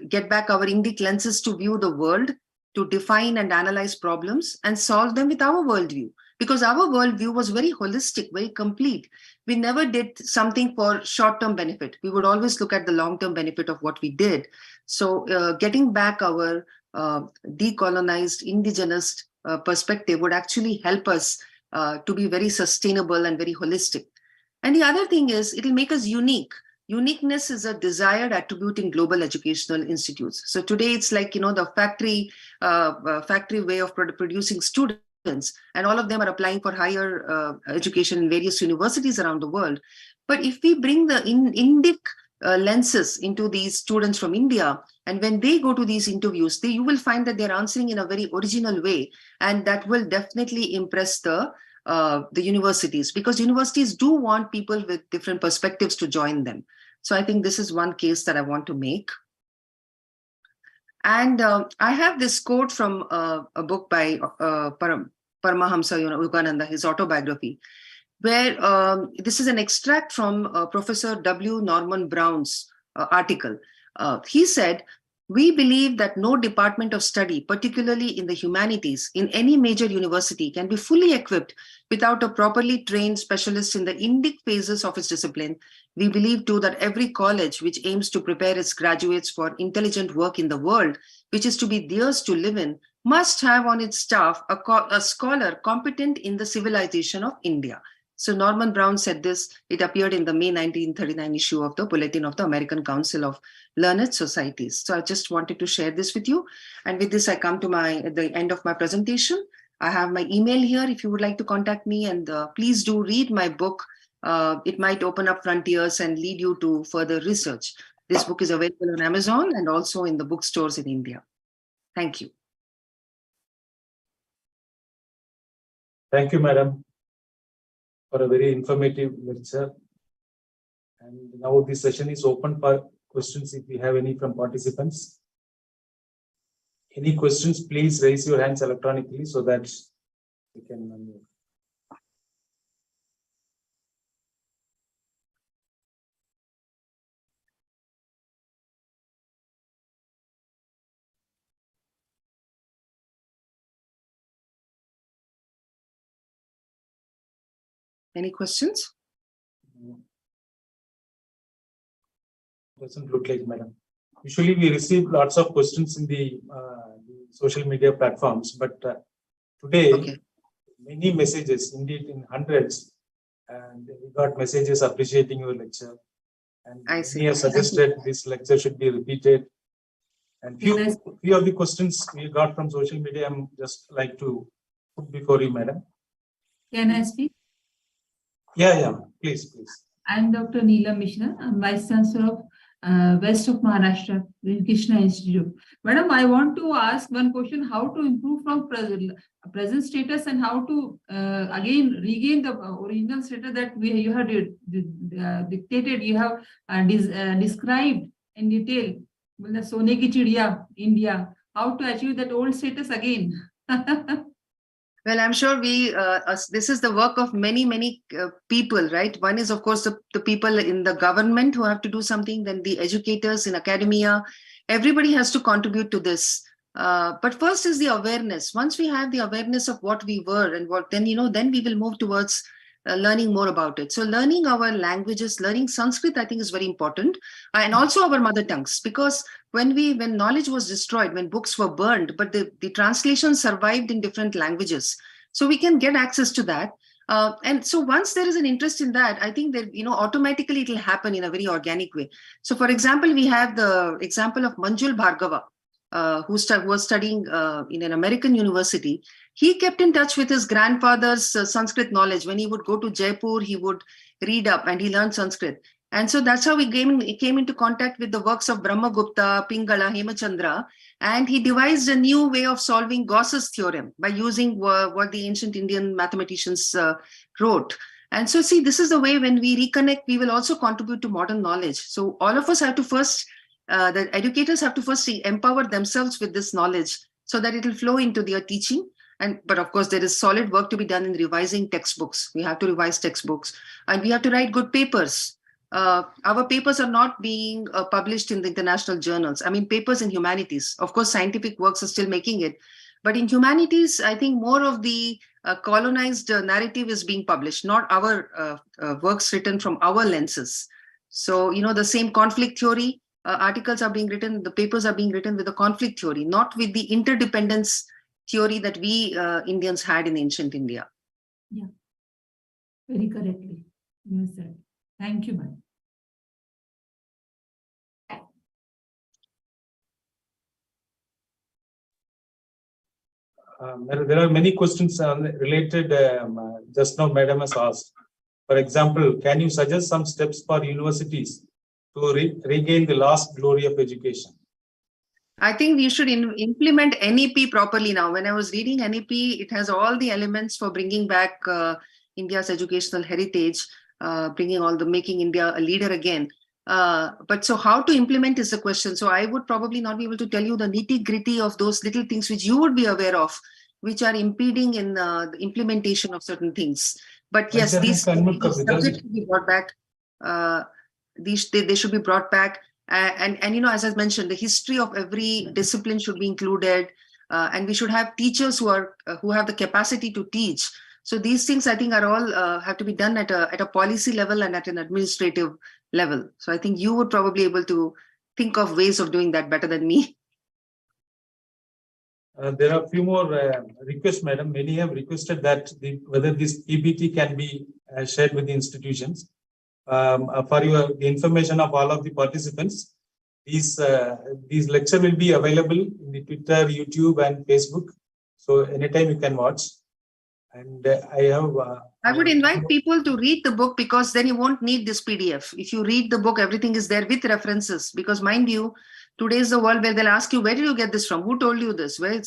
get back our Indic lenses to view the world, to define and analyze problems and solve them with our worldview. Because our worldview was very holistic, very complete. We never did something for short-term benefit. We would always look at the long-term benefit of what we did. So getting back our decolonized, indigenous perspective would actually help us to be very sustainable and very holistic. And the other thing is, it'll make us unique. Uniqueness is a desired attribute in global educational institutes. So today it's like, the factory way of producing students, and all of them are applying for higher education in various universities around the world. But if we bring the Indic lenses into these students from India. And when they go to these interviews, you will find that they're answering in a very original way. And that will definitely impress the universities, because universities do want people with different perspectives to join them. So I think this is one case that I want to make. And I have this quote from a book by Paramahamsa Yogananda, his autobiography, where this is an extract from Professor W. Norman Brown's article. He said, "We believe that no department of study, particularly in the humanities, in any major university can be fully equipped without a properly trained specialist in the indic phases of its discipline. We believe too that every college which aims to prepare its graduates for intelligent work in the world, which is to be theirs to live in, must have on its staff a scholar competent in the civilization of India." So Norman Brown said this. It appeared in the May 1939 issue of the Bulletin of the American Council of Learned Societies. So I just wanted to share this with you. And with this, I come to the end of my presentation. I have my email here if you would like to contact me, and please do read my book. It might open up frontiers and lead you to further research. This book is available on Amazon and also in the bookstores in India. Thank you. Thank you, madam, for a very informative lecture. And now this session is open for questions if we have any from participants. Any questions, please raise your hands electronically so that we can unmute. Any questions? Doesn't look like, madam. Usually we receive lots of questions in the social media platforms, but today many messages, indeed in hundreds, and we got messages appreciating your lecture. And many have suggested this lecture should be repeated. And few of the questions we got from social media, I'm just like to put before you, madam. Can I speak? Yeah, please. I'm Dr. Neelam Mishra. I'm Vice Chancellor of West of Maharashtra, Krishna Institute. Madam, I want to ask one question: how to improve from present status and how to again regain the original status that you have dictated, you have described in detail. The Sone ki Chidiya, India, how to achieve that old status again? Well, I'm sure this is the work of many people, right? One is, of course, the people in the government who have to do something, then the educators in academia. Everybody has to contribute to this. But first is the awareness. Once we have the awareness of what we were and what, then we will move towards learning more about it. So learning our languages, learning Sanskrit, I think is very important. And also our mother tongues, because when knowledge was destroyed, when books were burned, but the translations survived in different languages. So we can get access to that. And so once there is an interest in that, I think that, automatically it will happen in a very organic way. So for example, we have the example of Manjul Bhargava, who was studying in an American university. He kept in touch with his grandfather's Sanskrit knowledge. When he would go to Jaipur, he would read up and he learned Sanskrit. And so that's how he came into contact with the works of Brahmagupta, Pingala, Hemachandra, and he devised a new way of solving Gauss's theorem by using what the ancient Indian mathematicians wrote. And so see, this is the way when we reconnect, we will also contribute to modern knowledge. So all of us have to first, the educators have to first empower themselves with this knowledge so that it will flow into their teaching. But of course, there is solid work to be done in revising textbooks. We have to revise textbooks and we have to write good papers. Our papers are not being published in the international journals. I mean, papers in humanities. Of course, scientific works are still making it. But in humanities, I think more of the colonized narrative is being published, not our works written from our lenses. So, the same conflict theory, articles are being written, the papers are being written with the conflict theory, not with the interdependence theory that we Indians had in ancient India. Yeah, very correctly. You said. Thank you, ma'am. There are many questions related, just now madam has asked. For example, can you suggest some steps for universities to regain the lost glory of education. I think we should implement NEP properly now. When I was reading NEP, it has all the elements for bringing back India's educational heritage, making India a leader again. But so how to implement is the question. So I would probably not be able to tell you the nitty-gritty of those little things which you would be aware of, which are impeding in the implementation of certain things. But yes, these subjects should be brought back. They should be brought back. And you know, as I mentioned, the history of every discipline should be included, and we should have teachers who have the capacity to teach. So these things, I think, are all have to be done at a policy level and at an administrative level. So I think you would probably be able to think of ways of doing that better than me. There are a few more requests, madam. Many have requested that whether this PPT can be shared with the institutions. For your information of all of the participants, these lecture will be available in the Twitter, YouTube, and Facebook. So anytime you can watch. And I would invite people to read the book, because then you won't need this PDF. If you read the book, everything is there with references. Because mind you, today is the world where they'll ask you, where did you get this from? Who told you this? And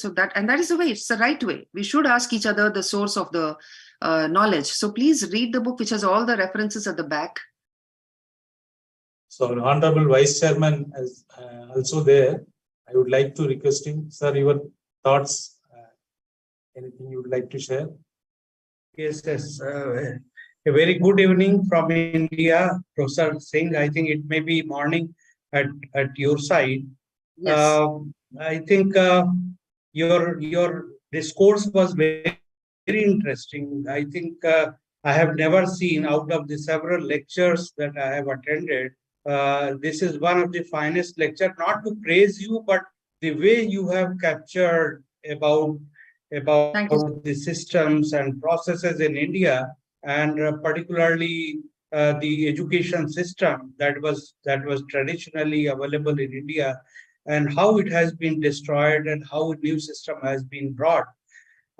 that is the way. It's the right way. We should ask each other the source of the knowledge. So please read the book, which has all the references at the back. So Honorable Vice Chairman is also there. I would like to request him, sir, your thoughts, anything you would like to share? Yes. A very good evening from India, Professor Singh. I think it may be morning at your side. Yes. I think your discourse was very interesting. I think I have never seen, out of the several lectures that I have attended, this is one of the finest lectures, not to praise you, but the way you have captured about the systems and processes in India, and particularly the education system that was traditionally available in India, and how it has been destroyed and how a new system has been brought.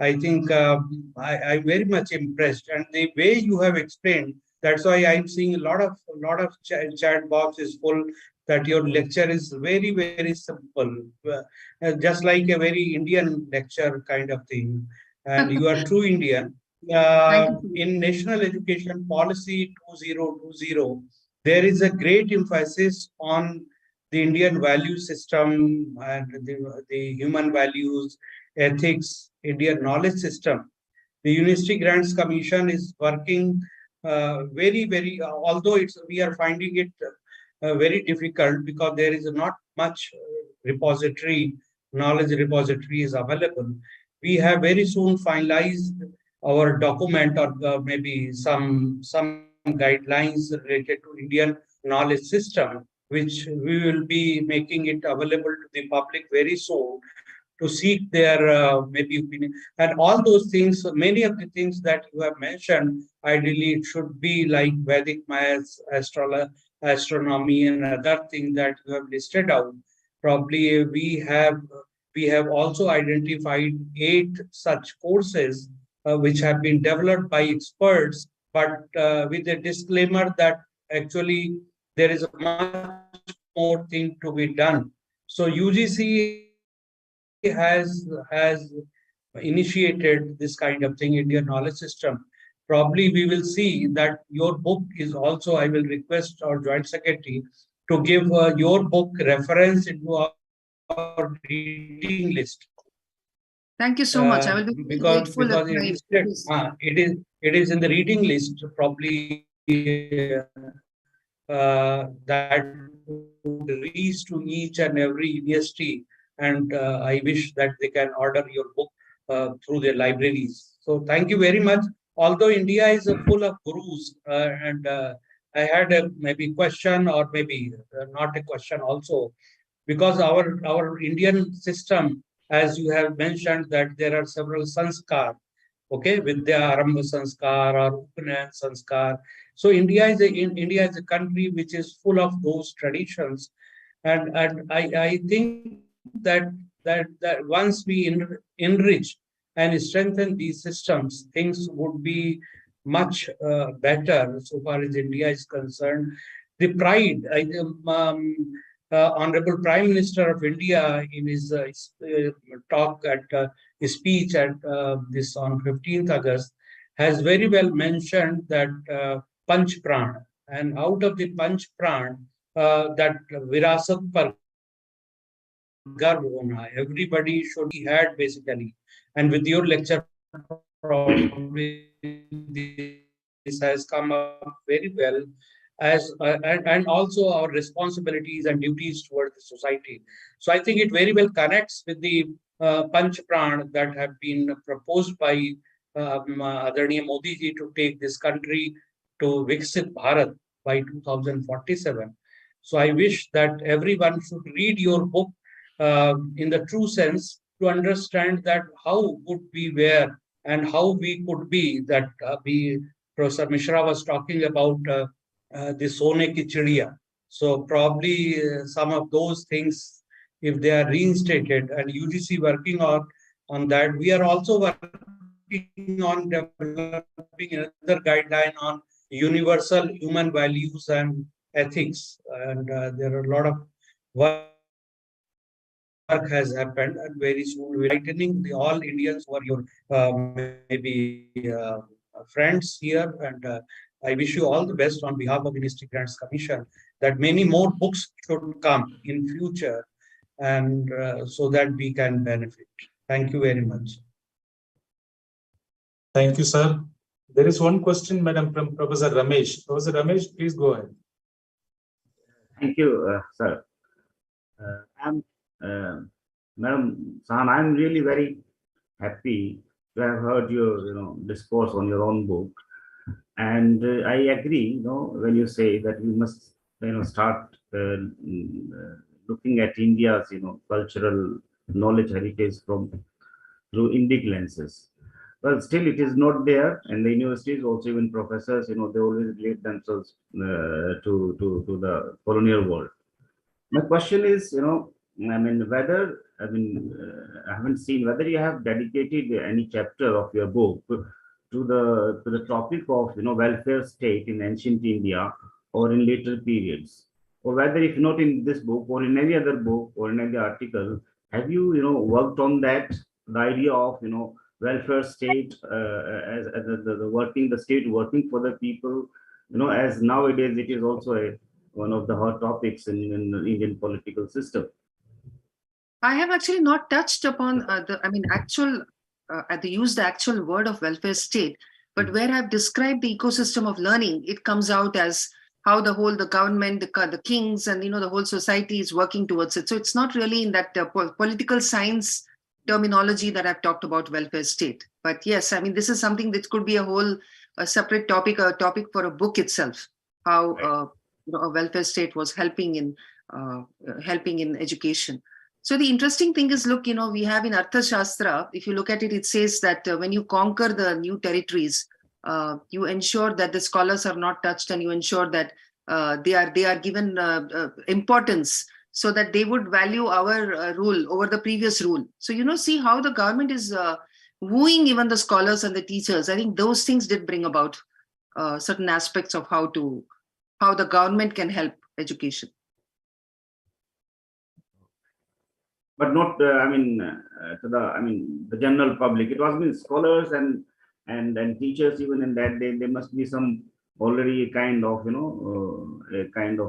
I think I'm very much impressed, and the way you have explained. That's why I'm seeing a lot of chat box is full. That your lecture is very, very simple, just like a very Indian lecture kind of thing. And you are true Indian. In National Education Policy 2020, there is a great emphasis on the Indian value system and the human values, ethics, Indian knowledge system. The University Grants Commission is working very, very, although we are finding it very difficult because there is not much knowledge repository is available. We have very soon finalized our document, or maybe some guidelines related to Indian knowledge system, which we will be making it available to the public very soon, to seek their maybe opinion. And all those things, many of the things that you have mentioned, ideally it should be like Vedic maths, astronomy, and other things that you have listed out. Probably we have also identified 8 such courses which have been developed by experts, but with a disclaimer that actually there is much more thing to be done. So UGC has initiated this kind of thing, Indian knowledge system. Probably we will see that your book is also, I will request our Joint Secretary to give your book reference into our reading list. Thank you so much. I will be grateful. Because it is in the reading list, probably that would reach to each and every university. And I wish that they can order your book through their libraries. So thank you very much. Although India is full of gurus, and I had a maybe question, or maybe not a question also, because our Indian system, as you have mentioned, that there are several sanskar, okay, Vidya Arambha Sanskar or Upanayan Sanskar. So India is a country which is full of those traditions, and I think that once we enrich and strengthen these systems, things would be much better so far as India is concerned. the pride. Honorable Prime Minister of India, in his talk at his speech at this on 15th August, has very well mentioned that Panch Pran, and out of the Panch Pran, that Virasat par Garv hona, everybody should be had basically. And with your lecture, probably this has come up very well, as and also our responsibilities and duties towards the society. So I think it very well connects with the Panch Pran that have been proposed by Adharaniya Modi ji to take this country to Viksit Bharat by 2047. So I wish that everyone should read your book in the true sense, to understand that how good we were and how we could be, that Professor Mishra was talking about the Sone ki Chidiya. So probably some of those things, if they are reinstated, and UGC working on that, we are also working on developing another guideline on universal human values and ethics. And there are a lot of work has happened, and very soon we're enlightening all Indians who are your maybe friends here. And I wish you all the best on behalf of Ministry Grants Commission, that many more books should come in future, and so that we can benefit. Thank you very much. Thank you, sir. There is one question, madam, from Professor Ramesh. Professor Ramesh, please go ahead. Thank you, sir. Madam Sahan, I'm really very happy to have heard your discourse on your own book, and I agree. When you say that we must start looking at India's cultural knowledge heritage through Indic lenses. Well, still it is not there, and the universities also, even professors, they always relate themselves to the colonial world. My question is, I haven't seen whether you have dedicated any chapter of your book to the topic of welfare state in ancient India or in later periods, or whether, if not in this book or in any other book or in any article, have you worked on that, the idea of welfare state as the state working for the people, as nowadays it is also one of the hot topics in the Indian political system. I have actually not touched upon use the actual word of welfare state, but where I've described the ecosystem of learning, it comes out as how the government, the kings, and the whole society is working towards it. So it's not really in that political science terminology that I've talked about welfare state. But yes, this is something that could be a separate topic, a topic for a book itself. How a welfare state was helping in education. So the interesting thing is, look, we have in Arthashastra, if you look at it, it says that when you conquer the new territories, you ensure that the scholars are not touched, and you ensure that they are given importance, so that they would value our rule over the previous rule. So, see how the government is wooing even the scholars and the teachers. I think those things did bring about certain aspects of how the government can help education. But not, to the general public. It was scholars and teachers. Even in that day, there must be some already a kind of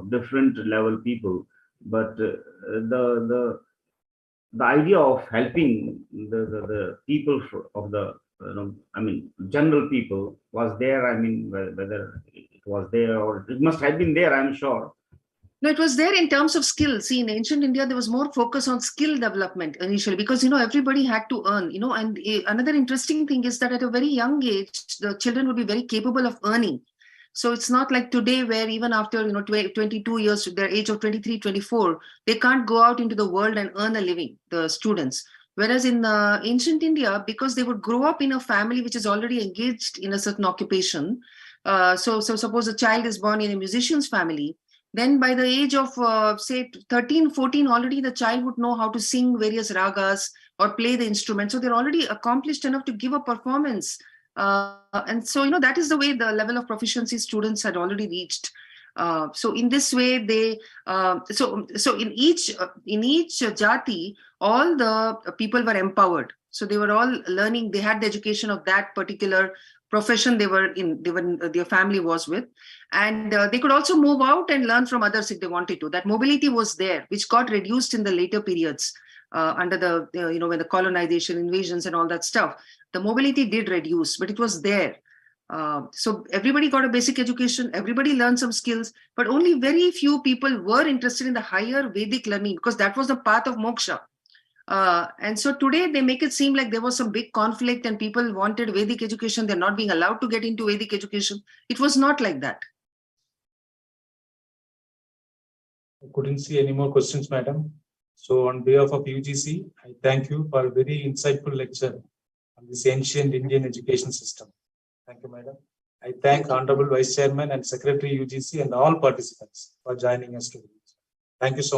different level people. But the idea of helping the people of the general people was there. Whether it was there or it must have been there, I'm sure. No, it was there in terms of skill. See, in ancient India, there was more focus on skill development initially, because, everybody had to earn, and another interesting thing is that at a very young age, the children would be very capable of earning. So it's not like today, where even after, 22 years, to their age of 23, 24, they can't go out into the world and earn a living, the students. Whereas in ancient India, because they would grow up in a family which is already engaged in a certain occupation. So suppose a child is born in a musician's family, then by the age of, say, 13, 14, already the child would know how to sing various ragas or play the instrument. So they're already accomplished enough to give a performance. And so, that is the way the level of proficiency students had already reached. So in this way, they so in each jati, all the people were empowered. So they were all learning. They had the education of that particular profession they were in. Their family was with, and they could also move out and learn from others if they wanted to. That mobility was there, which got reduced in the later periods under the when the colonization, invasions, and all that stuff. The mobility did reduce, but it was there. So everybody got a basic education, everybody learned some skills, but only very few people were interested in the higher Vedic learning because that was the path of moksha. And so today they make it seem like there was some big conflict and people wanted Vedic education. They're not being allowed to get into Vedic education. It was not like that. I couldn't see any more questions, madam. So on behalf of UGC, I thank you for a very insightful lecture on this ancient Indian education system. Thank you, madam. I thank Honorable Vice Chairman and Secretary UGC and all participants for joining us today. Thank you so much.